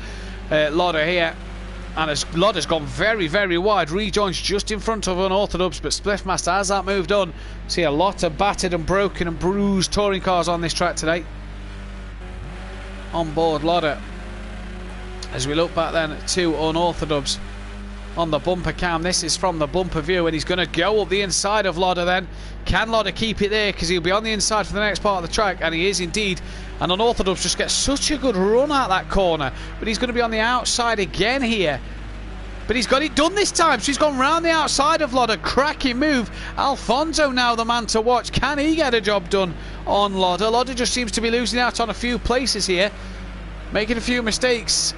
Lodder here, and as Lodder's gone very, very wide, rejoins just in front of Unorthodox, but Spliffmaster, has that moved on? See a lot of battered and broken and bruised touring cars on this track today. On board Lodder as we look back then to Unorthodox on the bumper cam. This is from the bumper view, and he's going to go up the inside of Lodder then. Can Lodder keep it there? Because he'll be on the inside for the next part of the track, and he is indeed. And Unorthodox just gets such a good run out that corner, but he's going to be on the outside again here. But he's got it done this time, so he's gone round the outside of Lodder. Cracking move. Alfonso now the man to watch. Can he get a job done on Lodder? Lodder just seems to be losing out on a few places here, making a few mistakes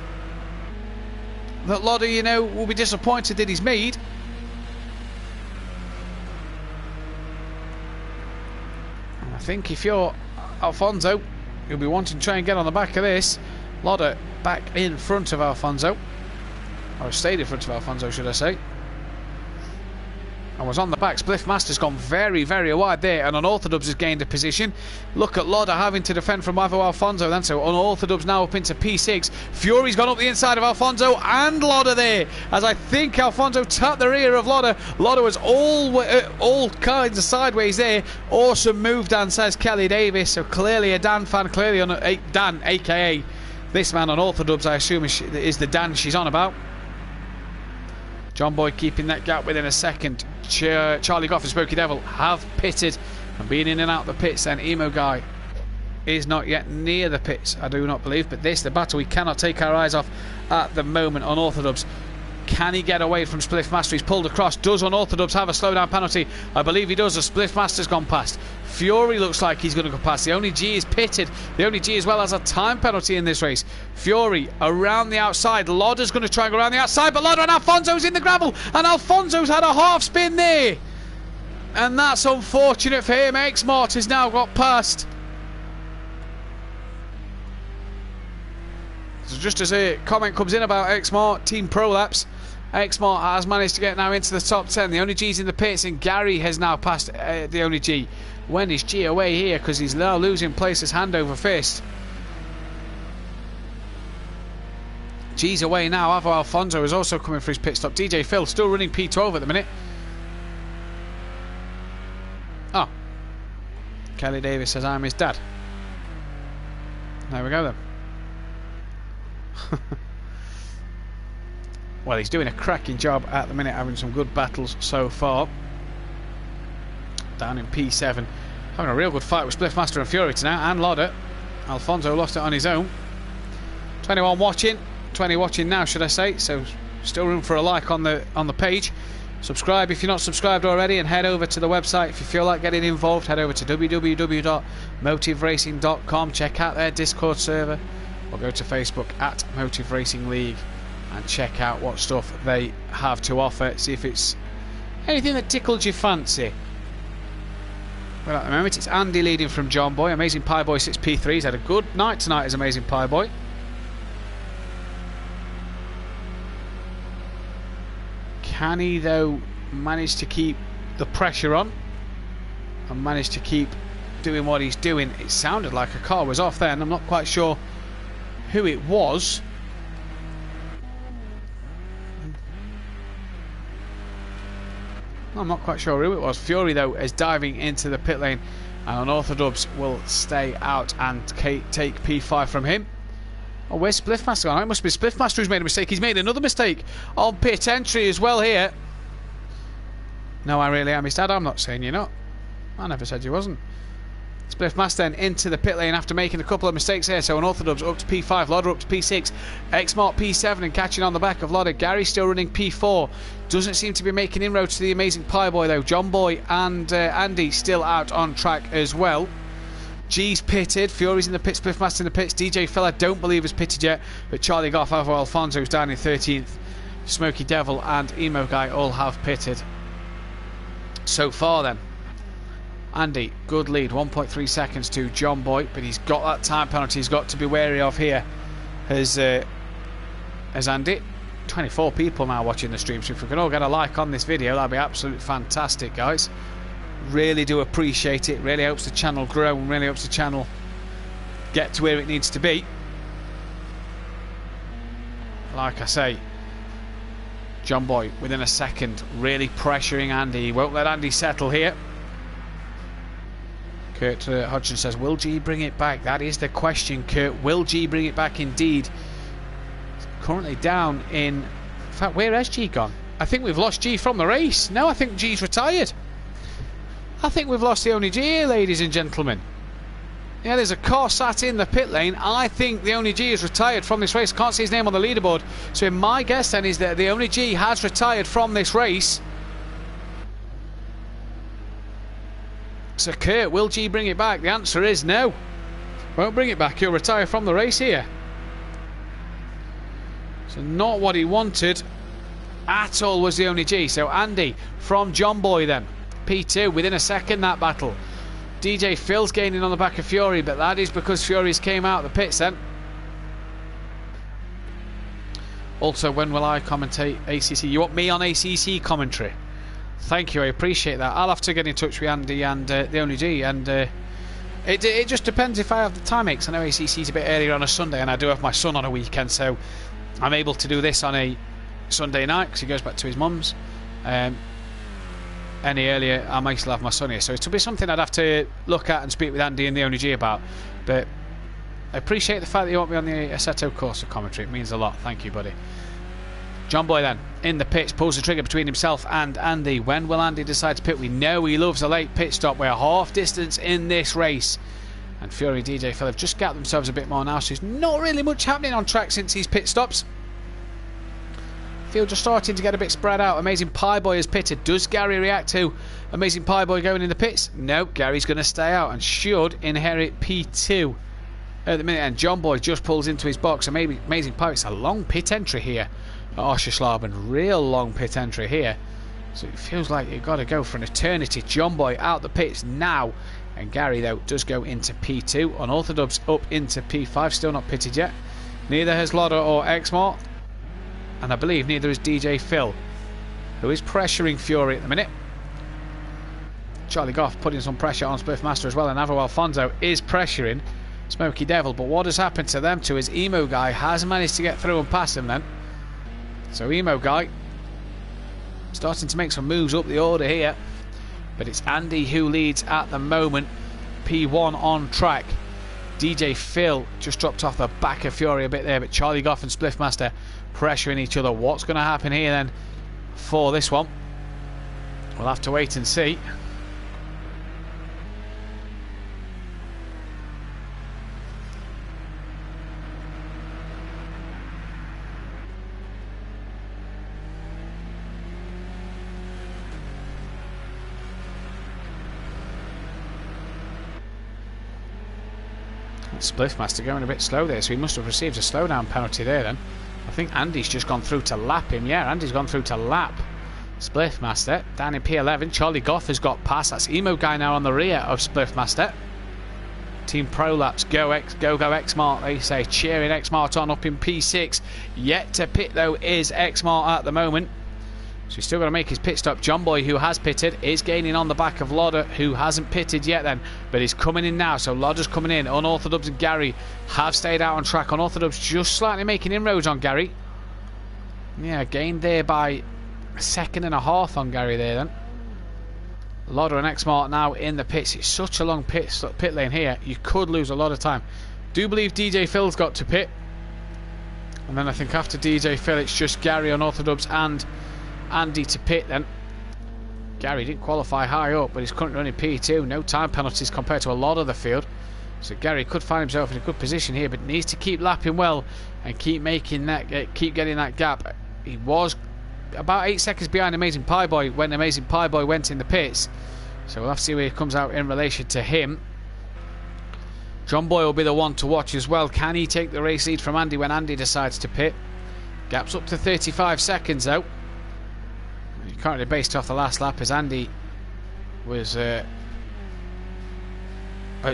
that Lodder, you know, will be disappointed that he's made. And I think if you're Alfonso, you'll be wanting to try and get on the back of this. Lodder back in front of Alfonso. Or stayed in front of Alfonso, should I say. And was on the back. Spliffmaster's gone very, very wide there, and Unorthodox has gained a position. Look at Lodder having to defend from Avo Alfonso then, so Unorthodox now up into P6. Fury's gone up the inside of Alfonso and Lodder there, as I think Alfonso tapped the rear of Lodder. Lodder was all kinds of sideways there. Awesome move, Dan, says Kelly Davis. So clearly a Dan fan, clearly on Dan, aka this man Unorthodox, I assume is the Dan she's on about. John Boy keeping that gap within a second. Charlie Goff and Smoky Devil have pitted and been in and out the pits. Then Emo Guy is not yet near the pits, I do not believe. But this, the battle we cannot take our eyes off at the moment. Unorthodox, can he get away from Spliffmaster? He's pulled across. Does Unorthodox have a slowdown penalty? I believe he does. The Spliffmaster's gone past. Fury looks like he's going to go past. The only G is pitted. The only G as well has a time penalty in this race. Fury around the outside. Lodder's going to try and go around the outside, but Lodder and Alfonso's in the gravel, and Alfonso's had a half spin there. And that's unfortunate for him. X-Mart has now got past. So just as a comment comes in about X-Mart, Team Prolapse, X-Mart has managed to get now into the top 10. The only G's in the pits, and Gary has now passed the only G. When is G away here? Because he's now losing places hand over fist. G's away now. Avo Alfonso is also coming for his pit stop. DJ Phil still running P12 at the minute. Oh. Kelly Davis says, I'm his dad. There we go then. Well, he's doing a cracking job at the minute, having some good battles so far. Down in P7. Having a real good fight with Spliffmaster and Fury tonight, and Lauder. Alfonso lost it on his own. 21 watching. 20 watching now, should I say. So still room for a like on the page. Subscribe if you're not subscribed already, and head over to the website if you feel like getting involved. Head over to www.motiveracing.com. Check out their Discord server, or go to Facebook at Motive Racing League and check out what stuff they have to offer. See if it's anything that tickled your fancy. Well, at the moment it's Andy leading from John Boy. Amazing Pie Boy 6P3. He's had a good night tonight as Amazing Pie Boy. Can he, though, manage to keep the pressure on and manage to keep doing what he's doing? It sounded like a car was off there, and I'm not quite sure who it was. I'm not quite sure who it was. Fury, though, is diving into the pit lane, and Unorthodox will stay out and take P5 from him. Oh, where's Spliffmaster gone? It must be Spliffmaster who's made a mistake. He's made another mistake on pit entry as well here. No, I really am his dad. I'm not saying you're not. I never said you wasn't. Spliffmaster then into the pit lane after making a couple of mistakes here. So Unorthodox up to P5, Lauder up to P6, X-Mark P7 and catching on the back of Lauder. Gary still running P4. Doesn't seem to be making inroads to the Amazing Pie Boy though. John Boy and Andy still out on track as well. G's pitted, Fury's in the pit, Spliffmaster in the pits, DJ Phil I don't believe has pitted yet, but Charlie Goff, Avo Alfonso who's down in 13th, Smokey Devil and Emo Guy all have pitted. So far then, Andy, good lead, 1.3 seconds to John Boy, but he's got that time penalty he's got to be wary of here as Andy. 24 people now watching the stream, so if we can all get a like on this video, that'd be absolutely fantastic, guys. Really do appreciate it. Really helps the channel grow and really helps the channel get to where it needs to be. Like I say, John Boy within a second really pressuring Andy. He won't let Andy settle here. Kurt Hodgson says, will G bring it back? That is the question, Kurt. Will G bring it back indeed? Currently down in fact, where has G gone? I think we've lost G from the race. No, I think G's retired. I think we've lost the only G here, ladies and gentlemen. Yeah, there's a car sat in the pit lane. I think the only G is retired from this race. Can't see his name on the leaderboard. So my guess then is that the only G has retired from this race. So Kurt, will G bring it back? The answer is no. Won't bring it back. He'll retire from the race here. So not what he wanted at all was the only G. So Andy from John Boy then. P2 within a second that battle. DJ Phil's gaining on the back of Fury, but that is because Fury's came out of the pits then. Also, when will I commentate ACC? You want me on ACC commentary? Thank you, I appreciate that. I'll have to get in touch with Andy and the only G, and it just depends if I have the time, because I know ACC's a bit earlier on a Sunday, and I do have my son on a weekend, so I'm able to do this on a Sunday night because he goes back to his mum's. Any earlier, I might still have my son here, so it'll be something I'd have to look at and speak with Andy and the only G about. But I appreciate the fact that you want me on the Assetto course of commentary. It means a lot. Thank you, buddy. John Boy then in the pits, pulls the trigger between himself and Andy. When will Andy decide to pit? We know he loves a late pit stop. We're half distance in this race, and Fury and DJ Phil have just gapped themselves a bit more now, so there's not really much happening on track since these pit stops. Field just starting to get a bit spread out. Amazing Pie Boy has pitted. Does Gary react to Amazing Pie Boy going in the pits? No, Gary's going to stay out and should inherit P2 at the minute. And John Boy just pulls into his box. So maybe Amazing Pie. It's a long pit entry here at Oschersleben. Real long pit entry here. So it feels like you've got to go for an eternity. John Boy out the pits now. And Gary, though, does go into P2. Unorthodox up into P5. Still not pitted yet. Neither has Lauder or Exmar. And I believe neither is DJ Phil, who is pressuring Fury at the minute. Charlie Goff putting some pressure on Spliffmaster as well, and Avo Alfonso is pressuring. Smoky Devil. But what has happened to them two is Emo Guy has managed to get through and pass him then. So Emo Guy starting to make some moves up the order here. But it's Andy who leads at the moment. P1 on track. DJ Phil just dropped off the back of Fury a bit there, but Charlie Goff and Spliffmaster pressuring each other. What's going to happen here then for this one? We'll have to wait and see. Spliffmaster going a bit slow there, so he must have received a slowdown penalty there then. I think Andy's just gone through to lap him. Yeah, Andy's gone through to lap Spliffmaster. Down in P11, Charlie Goff has got past. That's Emo Guy now on the rear of Spliffmaster. Team Prolapse, go X-Mart, they say, cheering X-Mart on up in P6. Yet to pit though is X-Mart at the moment. So he's still got to make his pit stop. John Boy, who has pitted, is gaining on the back of Lodder, who hasn't pitted yet then, but he's coming in now. So Lodder's coming in. Unorthodox and Gary have stayed out on track. Unorthodox just slightly making inroads on Gary. Yeah, gained there by a second and a half on Gary there then. Lodder and X-Mart now in the pits. It's such a long pit lane here. You could lose a lot of time. Do believe DJ Phil's got to pit. And then I think after DJ Phil, it's just Gary, Unorthodox and Andy to pit then. Gary didn't qualify high up, but he's currently running P2. No time penalties compared to a lot of the field. So Gary could find himself in a good position here, but needs to keep lapping well and keep making that, keep getting that gap. He was about 8 seconds behind Amazing Pie Boy when Amazing Pie Boy went in the pits. So we'll have to see where he comes out in relation to him. John Boy will be the one to watch as well. Can he take the race lead from Andy when Andy decides to pit? Gap's up to 35 seconds though. Currently based off the last lap as Andy was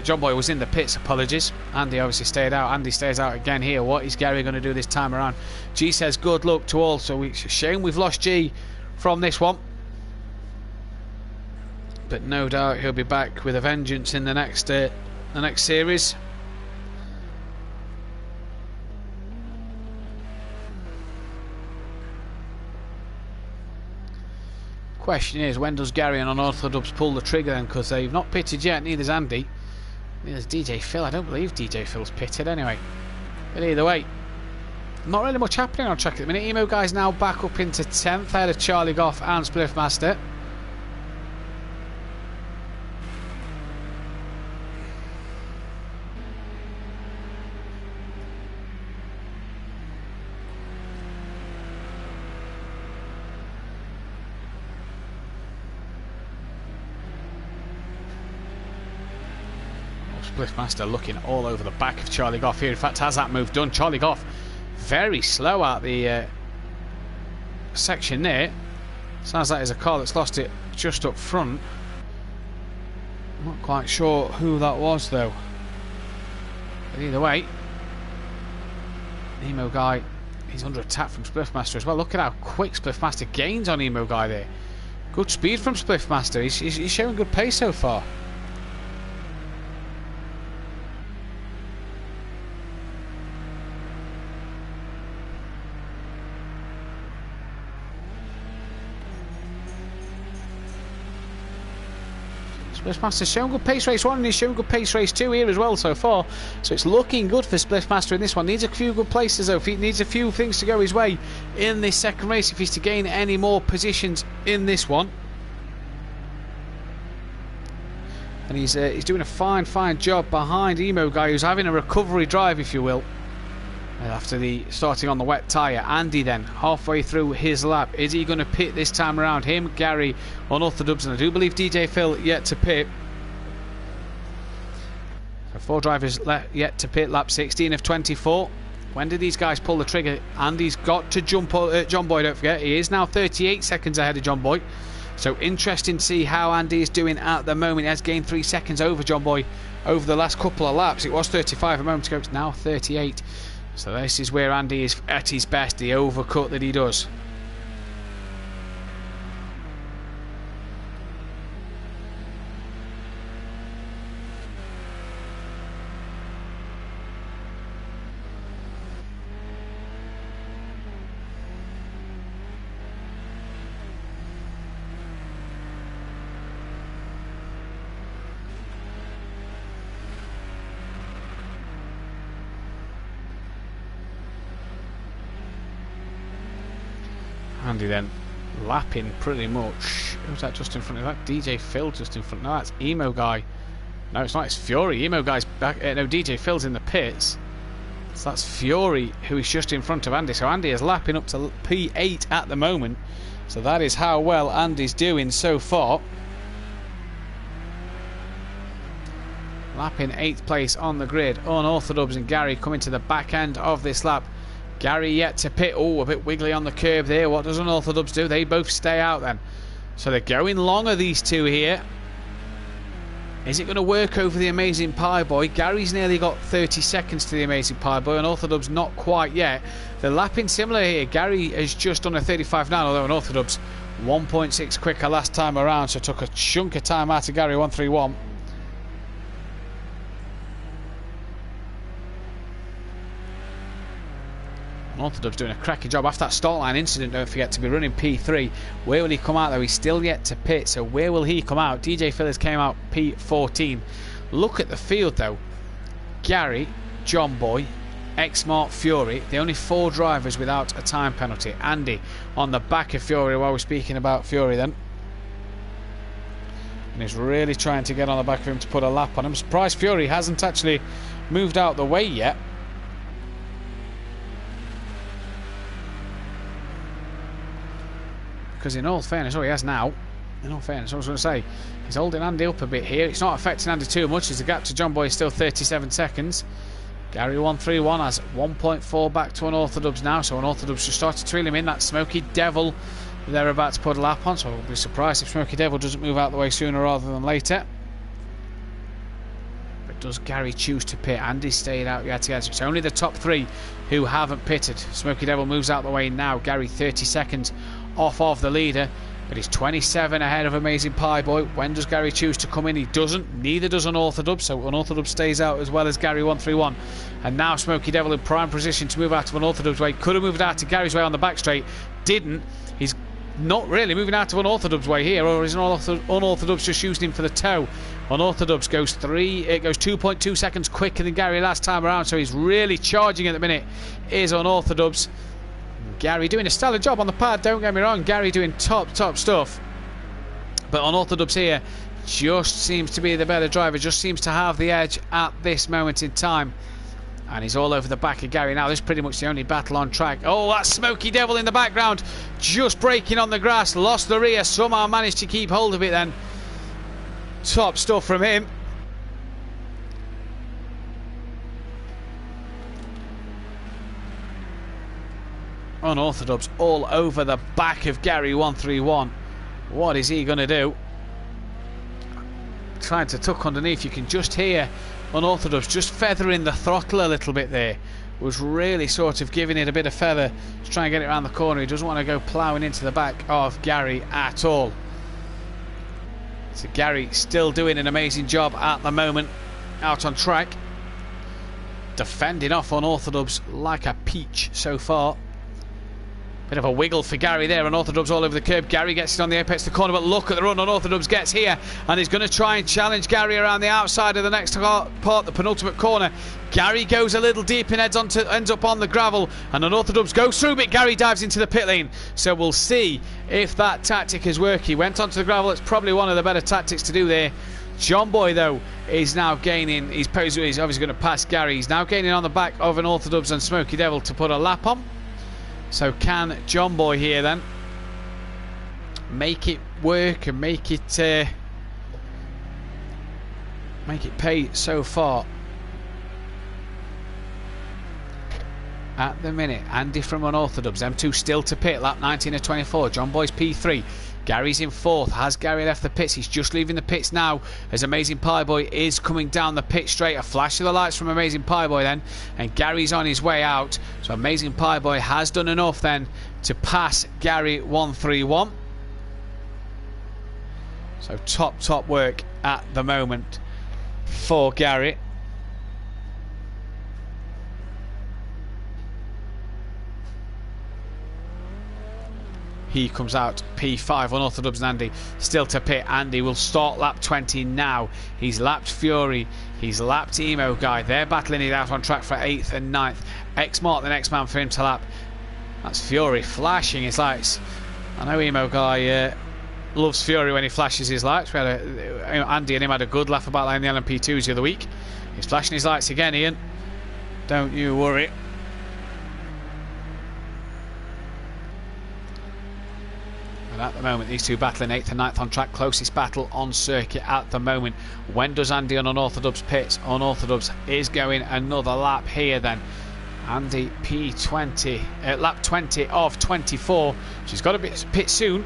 John Boy was in the pits, apologies. Andy obviously stayed out. Andy stays out again here. What is Gary going to do this time around? G says good luck to all. So it's a shame we've lost G from this one, but no doubt he'll be back with a vengeance in the next series. Question is, when does Gary and Unorthodox pull the trigger then? Because they've not pitted yet, neither's Andy. Neither's DJ Phil. I don't believe DJ Phil's pitted anyway. But either way, not really much happening on track at the minute. Emo Guy's now back up into 10th ahead of Charlie Goff and Spliffmaster. Spliffmaster looking all over the back of Charlie Goff here. In fact, has that move done? Charlie Goff very slow out the section there. Sounds like there's a car that's lost it just up front. Not quite sure who that was though. But either way, Emo Guy, he's under attack from Spliffmaster as well. Look at how quick Spliffmaster gains on Emo Guy there. Good speed from Spliffmaster. He's showing good pace so far. Spliffmaster's showing good pace race 1 and he's showing good pace race 2 here as well so far. So it's looking good for Spliffmaster in this one. Needs a few good places though. Needs a few things to go his way in this second race if he's to gain any more positions in this one. And he's doing a fine job behind Emo Guy, who's having a recovery drive, if you will. After the starting on the wet tyre. Andy then halfway through his lap, is he going to pit this time around? Him, Gary, Unorthodox, and I do believe DJ Phil yet to pit. So 4 drivers yet to pit, lap 16 of 24. When did these guys pull the trigger? Andy's got to jump John Boy, don't forget. He is now 38 seconds ahead of John Boy. So interesting to see how Andy is doing at the moment. He has gained 3 seconds over John Boy over the last couple of laps. It was 35 a moment ago, it's now 38. So this is where Andy is at his best, the overcut that he does. Andy then lapping pretty much. Who's that just in front of that? DJ Phil just in front. No, that's Emo Guy. No, it's not. It's Fury. Emo Guy's back. No, DJ Phil's in the pits. So that's Fury who is just in front of Andy. So Andy is lapping up to P8 at the moment. So that is how well Andy's doing so far. Lapping 8th place on the grid. Unorthodox and Gary coming to the back end of this lap. Gary yet to pit. Oh, a bit wiggly on the curb there. What does Unorthodox do? They both stay out then. So they're going longer, these two here. Is it going to work over the Amazing Pie Boy? Gary's nearly got 30 seconds to the Amazing Pie Boy. Unorthodox not quite yet. They're lapping similar here. Gary is just on a 35 now, although Unorthodox 1.6 quicker last time around. So took a chunk of time out of Gary 131. Unorthodox doing a cracking job after that start line incident. Don't forget to be running P3. Where will he come out though? He's still yet to pit, so where will he come out? DJ Phillips came out P14. Look at the field though. Gary, John Boy, X-Mart, Fury, the only 4 drivers without a time penalty. Andy on the back of Fury while we're speaking about Fury then. And he's really trying to get on the back of him to put a lap on him. I'm surprised Fury hasn't actually moved out the way yet. Because in all fairness, he has now. In all fairness, I was going to say, he's holding Andy up a bit here. It's not affecting Andy too much as the gap to John Boy is still 37 seconds. Gary 131 has 1.4 back to Unorthodox now, so Unorthodox just started to reel him in. That Smoky Devil they're about to put a lap on, so I'll be surprised if Smoky Devil doesn't move out the way sooner rather than later. But does Gary choose to pit? Andy stayed out yet again. It's only the top 3 who haven't pitted. Smoky Devil moves out the way now. Gary 30 seconds off of the leader, but he's 27 ahead of Amazing Pie Boy. When does Gary choose to come in? He doesn't. Neither does Unorthodox, so Unorthodox stays out as well as Gary 131. And now Smoky Devil in prime position to move out of Unorthodox way. Could have moved out to Gary's way on the back straight. Didn't. He's not really moving out to Unorthodox way here, or is Unorthodox just using him for the toe? Unorthodox goes 2.2 seconds quicker than Gary last time around, so he's really charging at the minute. Is Unorthodox. Gary doing a stellar job on the pad, don't get me wrong. Gary doing top stuff. But Unorthodox here just seems to be the better driver, just seems to have the edge at this moment in time. And he's all over the back of Gary now. This is pretty much the only battle on track. Oh, that's Smoky Devil in the background, just breaking on the grass, lost the rear, somehow managed to keep hold of it then. Top stuff from him. Unorthodox all over the back of Gary 131. What is he going to do? Trying to tuck underneath. You can just hear Unorthodox just feathering the throttle a little bit there. Was really sort of giving it a bit of feather to try and get it around the corner. He doesn't want to go ploughing into the back of Gary at all. So Gary still doing an amazing job at the moment out on track. Defending off Unorthodox like a peach so far. Bit of a wiggle for Gary there. Unorthodox all over the curb. Gary gets it on the apex of the corner, but look at the run Unorthodox gets here, and he's going to try and challenge Gary around the outside of the next part, the penultimate corner. Gary goes a little deep and ends up on the gravel, and Unorthodox goes through, but Gary dives into the pit lane. So we'll see if that tactic is working. He went onto the gravel. It's probably one of the better tactics to do there. John Boy though is now gaining. He's obviously going to pass Gary. He's now gaining on the back of Unorthodox and Smoky Devil to put a lap on. So can John Boy here then make it work and make it pay so far? At the minute, Andy from Unorthodox, M2 still to pit, lap 19 of 24. John Boy's P3. Gary's in 4th. Has Gary left the pits? He's just leaving the pits now as Amazing Pie Boy is coming down the pit straight. A flash of the lights from Amazing Pie Boy then, and Gary's on his way out. So Amazing Pie Boy has done enough then to pass Gary 131. So top work at the moment for Gary. He comes out P5. Unorthodox and Andy still to pit. Andy will start lap 20 now. He's lapped Fury. He's lapped Emo Guy. They're battling it out on track for 8th and 9th. X-Mart the next man for him to lap. That's Fury flashing his lights. I know Emo Guy loves Fury when he flashes his lights. We had Andy and him had a good laugh about that in the LMP2s the other week. He's flashing his lights again, Ian. Don't you worry. And at the moment, these two battling 8th and 9th on track. Closest battle on circuit at the moment. When does Andy on Unorthodox pit? Unorthodox is going another lap here then. Andy P20, lap 20 of 24. She's got to pit soon.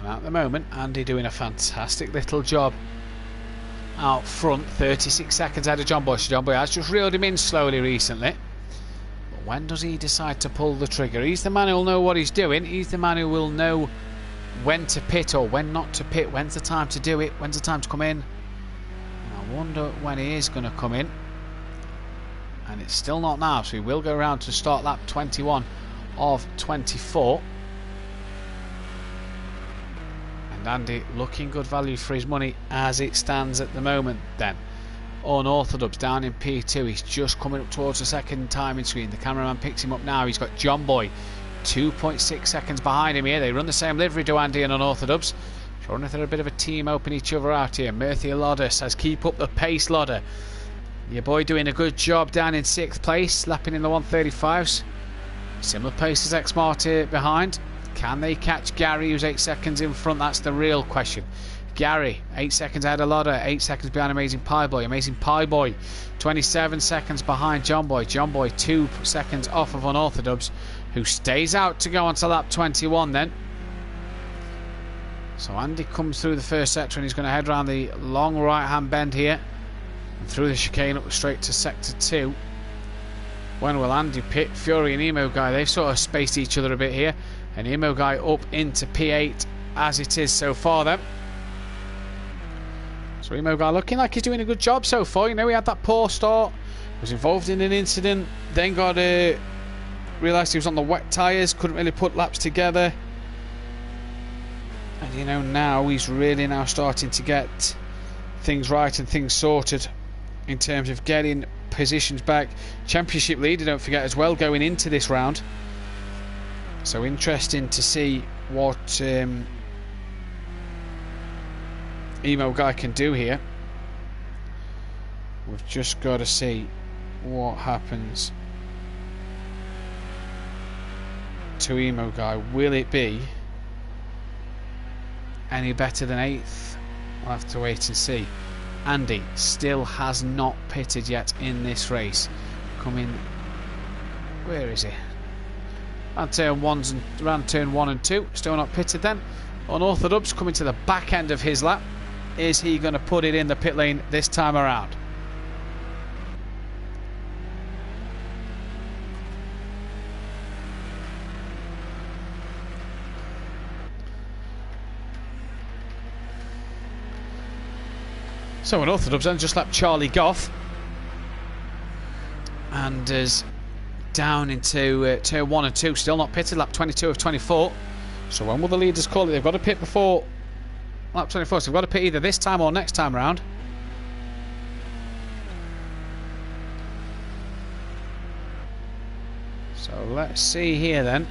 And at the moment, Andy doing a fantastic little job out front, 36 seconds ahead of John Boy. John Boy has just reeled him in slowly recently. But when does he decide to pull the trigger? He's the man who'll know what he's doing. He's the man who will know when to pit or when not to pit. When's the time to do it? When's the time to come in? And I wonder when he is going to come in. And it's still not now, so he will go around to start lap 21 of 24. And Andy looking good value for his money as it stands at the moment then. Unorthodox down in P2. He's just coming up towards the second timing screen. The cameraman picks him up now. He's got John Boy 2.6 seconds behind him here. They run the same livery, do Andy and Unorthodox. Showing if they're a bit of a team open each other out here. Murthy Lodder says keep up the pace, Lodder. Your boy doing a good job down in 6th place, lapping in the 135s. Similar pace as X-Marty behind. Can they catch Gary, who's 8 seconds in front? That's the real question. Gary, 8 seconds ahead of Lodder, 8 seconds behind Amazing Pie Boy. Amazing Pie Boy, 27 seconds behind John Boy. John Boy, 2 seconds off of Unorthodox, who stays out to go on to lap 21 then. So Andy comes through the first sector and he's going to head around the long right-hand bend here. And through the chicane up straight to sector 2. When will Andy pit? Fury and Emo Guy, they've sort of spaced each other a bit here. And Emo Guy up into P8 as it is so far then. So Emo Guy looking like he's doing a good job so far. You know, he had that poor start, was involved in an incident, then got realised he was on the wet tyres, couldn't really put laps together. And you know, now he's really now starting to get things right and things sorted in terms of getting positions back. Championship leader, don't forget, as well, going into this round. So interesting to see what Emo Guy can do here. We've just got to see what happens to Emo Guy. Will it be any better than 8th? I'll have to wait and see. Andy still has not pitted yet in this race. Coming, where is he? Around turn 1 and 2, still not pitted then. Unorthodox coming to the back end of his lap. Is he going to put it in the pit lane this time around? So Unorthodox then just lapped Charlie Goff and is down into turn 1 and 2, still not pitted, lap 22 of 24. So when will the leaders call it? They've got to pit before lap 24, so they've got to pit either this time or next time round. So let's see here then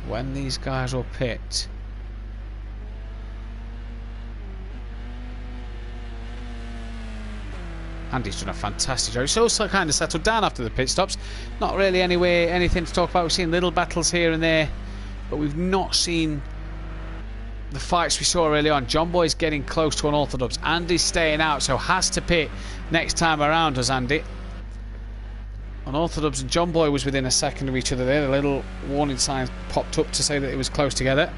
when these guys will pit. Andy's done a fantastic job. He's also kind of settled down after the pit stops. Not really anything to talk about. We've seen little battles here and there, but we've not seen the fights we saw early on. John Boy's getting close to Unorthodox. Andy's staying out, so has to pit next time around, does Andy? Unorthodox and John Boy was within a second of each other there. The little warning signs popped up to say that it was close together.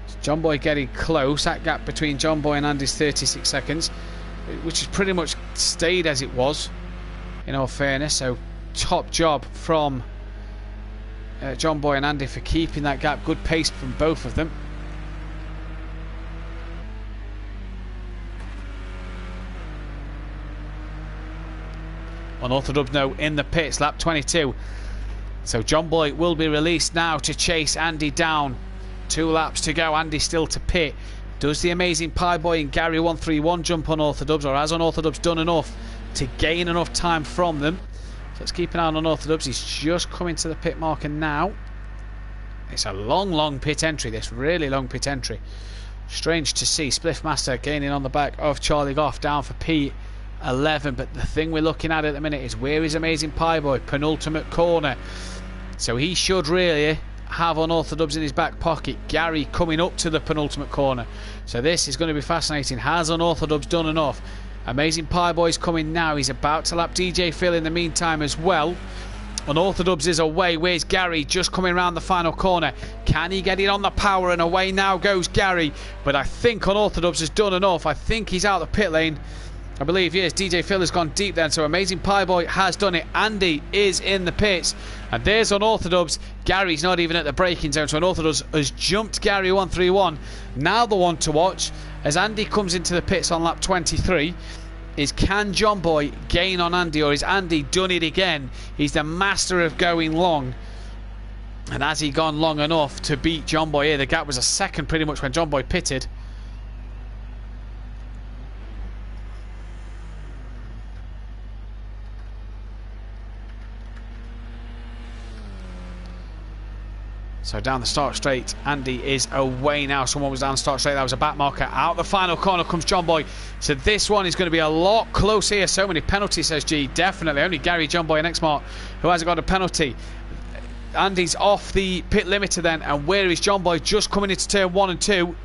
So John Boy getting close. That gap between John Boy and Andy's 36 seconds. Which has pretty much stayed as it was, in all fairness. So top job from John Boy and Andy for keeping that gap. Good pace from both of them. Unorthodox no in the pits, lap 22. So John Boy will be released now to chase Andy down. 2 laps to go, Andy still to pit. Does the amazing Pie Boy and Gary 131 jump Unorthodox, or has Unorthodox done enough to gain enough time from them? So let's keep an eye on Unorthodox. He's just coming to the pit marker now. It's a long pit entry, this really long pit entry. Strange to see Spliffmaster gaining on the back of Charlie Goff down for P11, but the thing we're looking at the minute is where is Amazing Pie Boy? Penultimate corner. So he should really have Unorthodox in his back pocket. Gary coming up to the penultimate corner. So this is going to be fascinating. Has Unorthodox done enough? Amazing Pie Boy's coming now. He's about to lap DJ Phil in the meantime as well. Unorthodox is away. Where's Gary? Just coming around the final corner. Can he get it on the power? And away now goes Gary. But I think Unorthodox has done enough. I think he's out of the pit lane. I believe, yes, DJ Phil has gone deep then. So Amazing Pie Boy has done it. Andy is in the pits. And there's Unorthodox. Gary's not even at the braking zone. So Unorthodox has jumped Gary 131. Now the one to watch as Andy comes into the pits on lap 23 is, can John Boy gain on Andy, or is Andy done it again? He's the master of going long. And has he gone long enough to beat John Boy here? The gap was a second pretty much when John Boy pitted. So down the start straight, Andy is away now. Someone was down the start straight. That was a back marker. Out the final corner comes John Boy. So this one is going to be a lot closer here. So many penalties, says G. Definitely. Only Gary, John Boy and X-Mart who hasn't got a penalty. Andy's off the pit limiter then. And where is John Boy? Just coming into turn 1 and 2.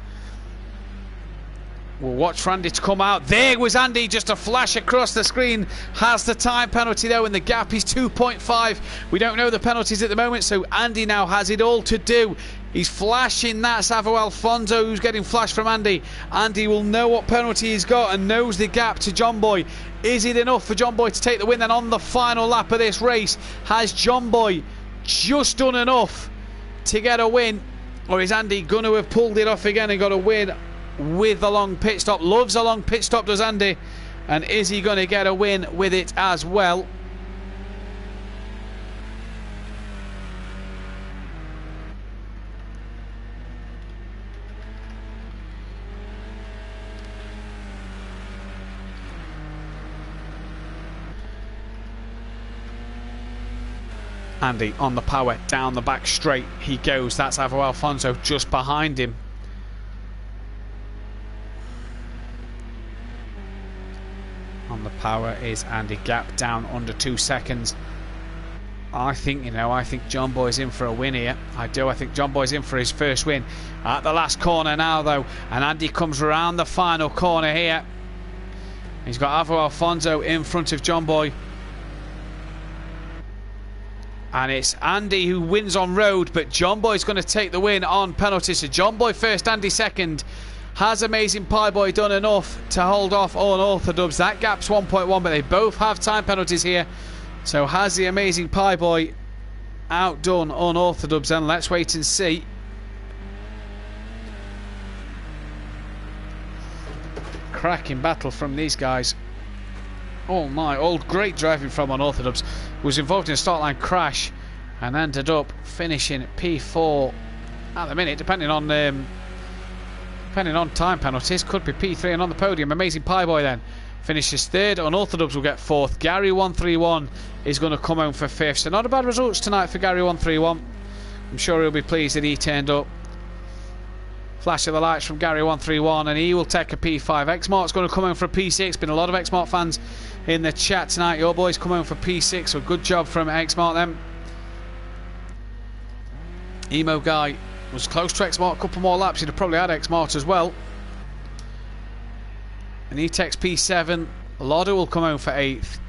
We'll watch for Andy to come out. There was Andy, just a flash across the screen. Has the time penalty though, and the gap is 2.5. We don't know the penalties at the moment, so Andy now has it all to do. He's flashing that. Savo Alfonso who's getting flashed from Andy. Andy will know what penalty he's got and knows the gap to John Boy. Is it enough for John Boy to take the win then on the final lap of this race? Has John Boy just done enough to get a win, or is Andy going to have pulled it off again and got a win with a long pit stop? Loves a long pit stop, does Andy. And is he going to get a win with it as well? Andy on the power, down the back straight he goes. That's Avo Alfonso just behind him. On the power is Andy, gap down under 2 seconds. I think John Boy's in for a win here. I do. I think John Boy's in for his first win. At the last corner now though, and Andy comes around the final corner here. He's got Avo Alfonso in front of John Boy. And it's Andy who wins on road, but John Boy's going to take the win on penalties. So John Boy first, Andy second. Has Amazing Pie Boy done enough to hold off Unorthodox? That gap's 1.1, but they both have time penalties here. So has the Amazing Pie Boy outdone Unorthodox? And let's wait and see. Cracking battle from these guys. Oh my, all great driving from Unorthodox. Was involved in a start line crash and ended up finishing P4 at the minute, depending on time penalties. Could be P3 and on the podium. Amazing Pie Boy then finishes third. Unorthodox will get fourth. Gary 131 is going to come home for fifth. So not a bad results tonight for Gary 131. I'm sure he'll be pleased that he turned up. Flash of the lights from Gary 131, and he will take a P5. X-Mart's going to come home for a P6. Been a lot of X-Mart fans in the chat tonight. Your boys come home for P6, so good job from X-Mart then. Emo Guy was close to X-Mart, a couple more laps, he'd have probably had X-Mart as well. And he takes P7. Lotto will come home for 8th.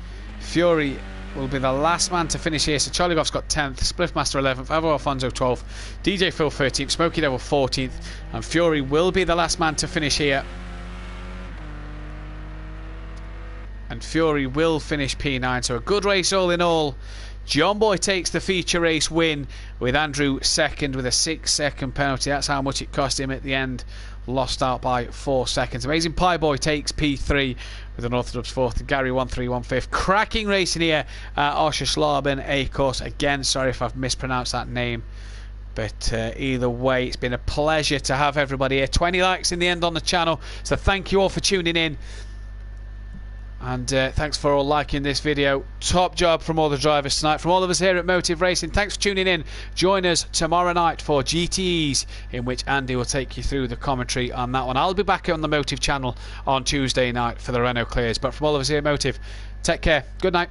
Fury will be the last man to finish here. So Charlie Goff's got 10th, Spliffmaster 11th, Avo Alfonso 12th, DJ Phil 13th, Smokey Devil 14th, and Fury will be the last man to finish here. And Fury will finish P9. So a good race all in all. John Boy takes the feature race win with Andrew second with a 6-second penalty. That's how much it cost him at the end. lost out by 4 seconds. Amazing Pie Boy takes P3 with an Orthodox 4th. Gary 1-3, 1-5. Cracking racing here at Oscherslaben A course. Again, sorry if I've mispronounced that name. But either way, it's been a pleasure to have everybody here. 20 likes in the end on the channel. So thank you all for tuning in. And thanks for all liking this video. Top job from all the drivers tonight. From all of us here at Motive Racing, thanks for tuning in. Join us tomorrow night for GTEs, in which Andy will take you through the commentary on that one. I'll be back on the Motive channel on Tuesday night for the Renault Clears. But from all of us here at Motive, take care. Good night.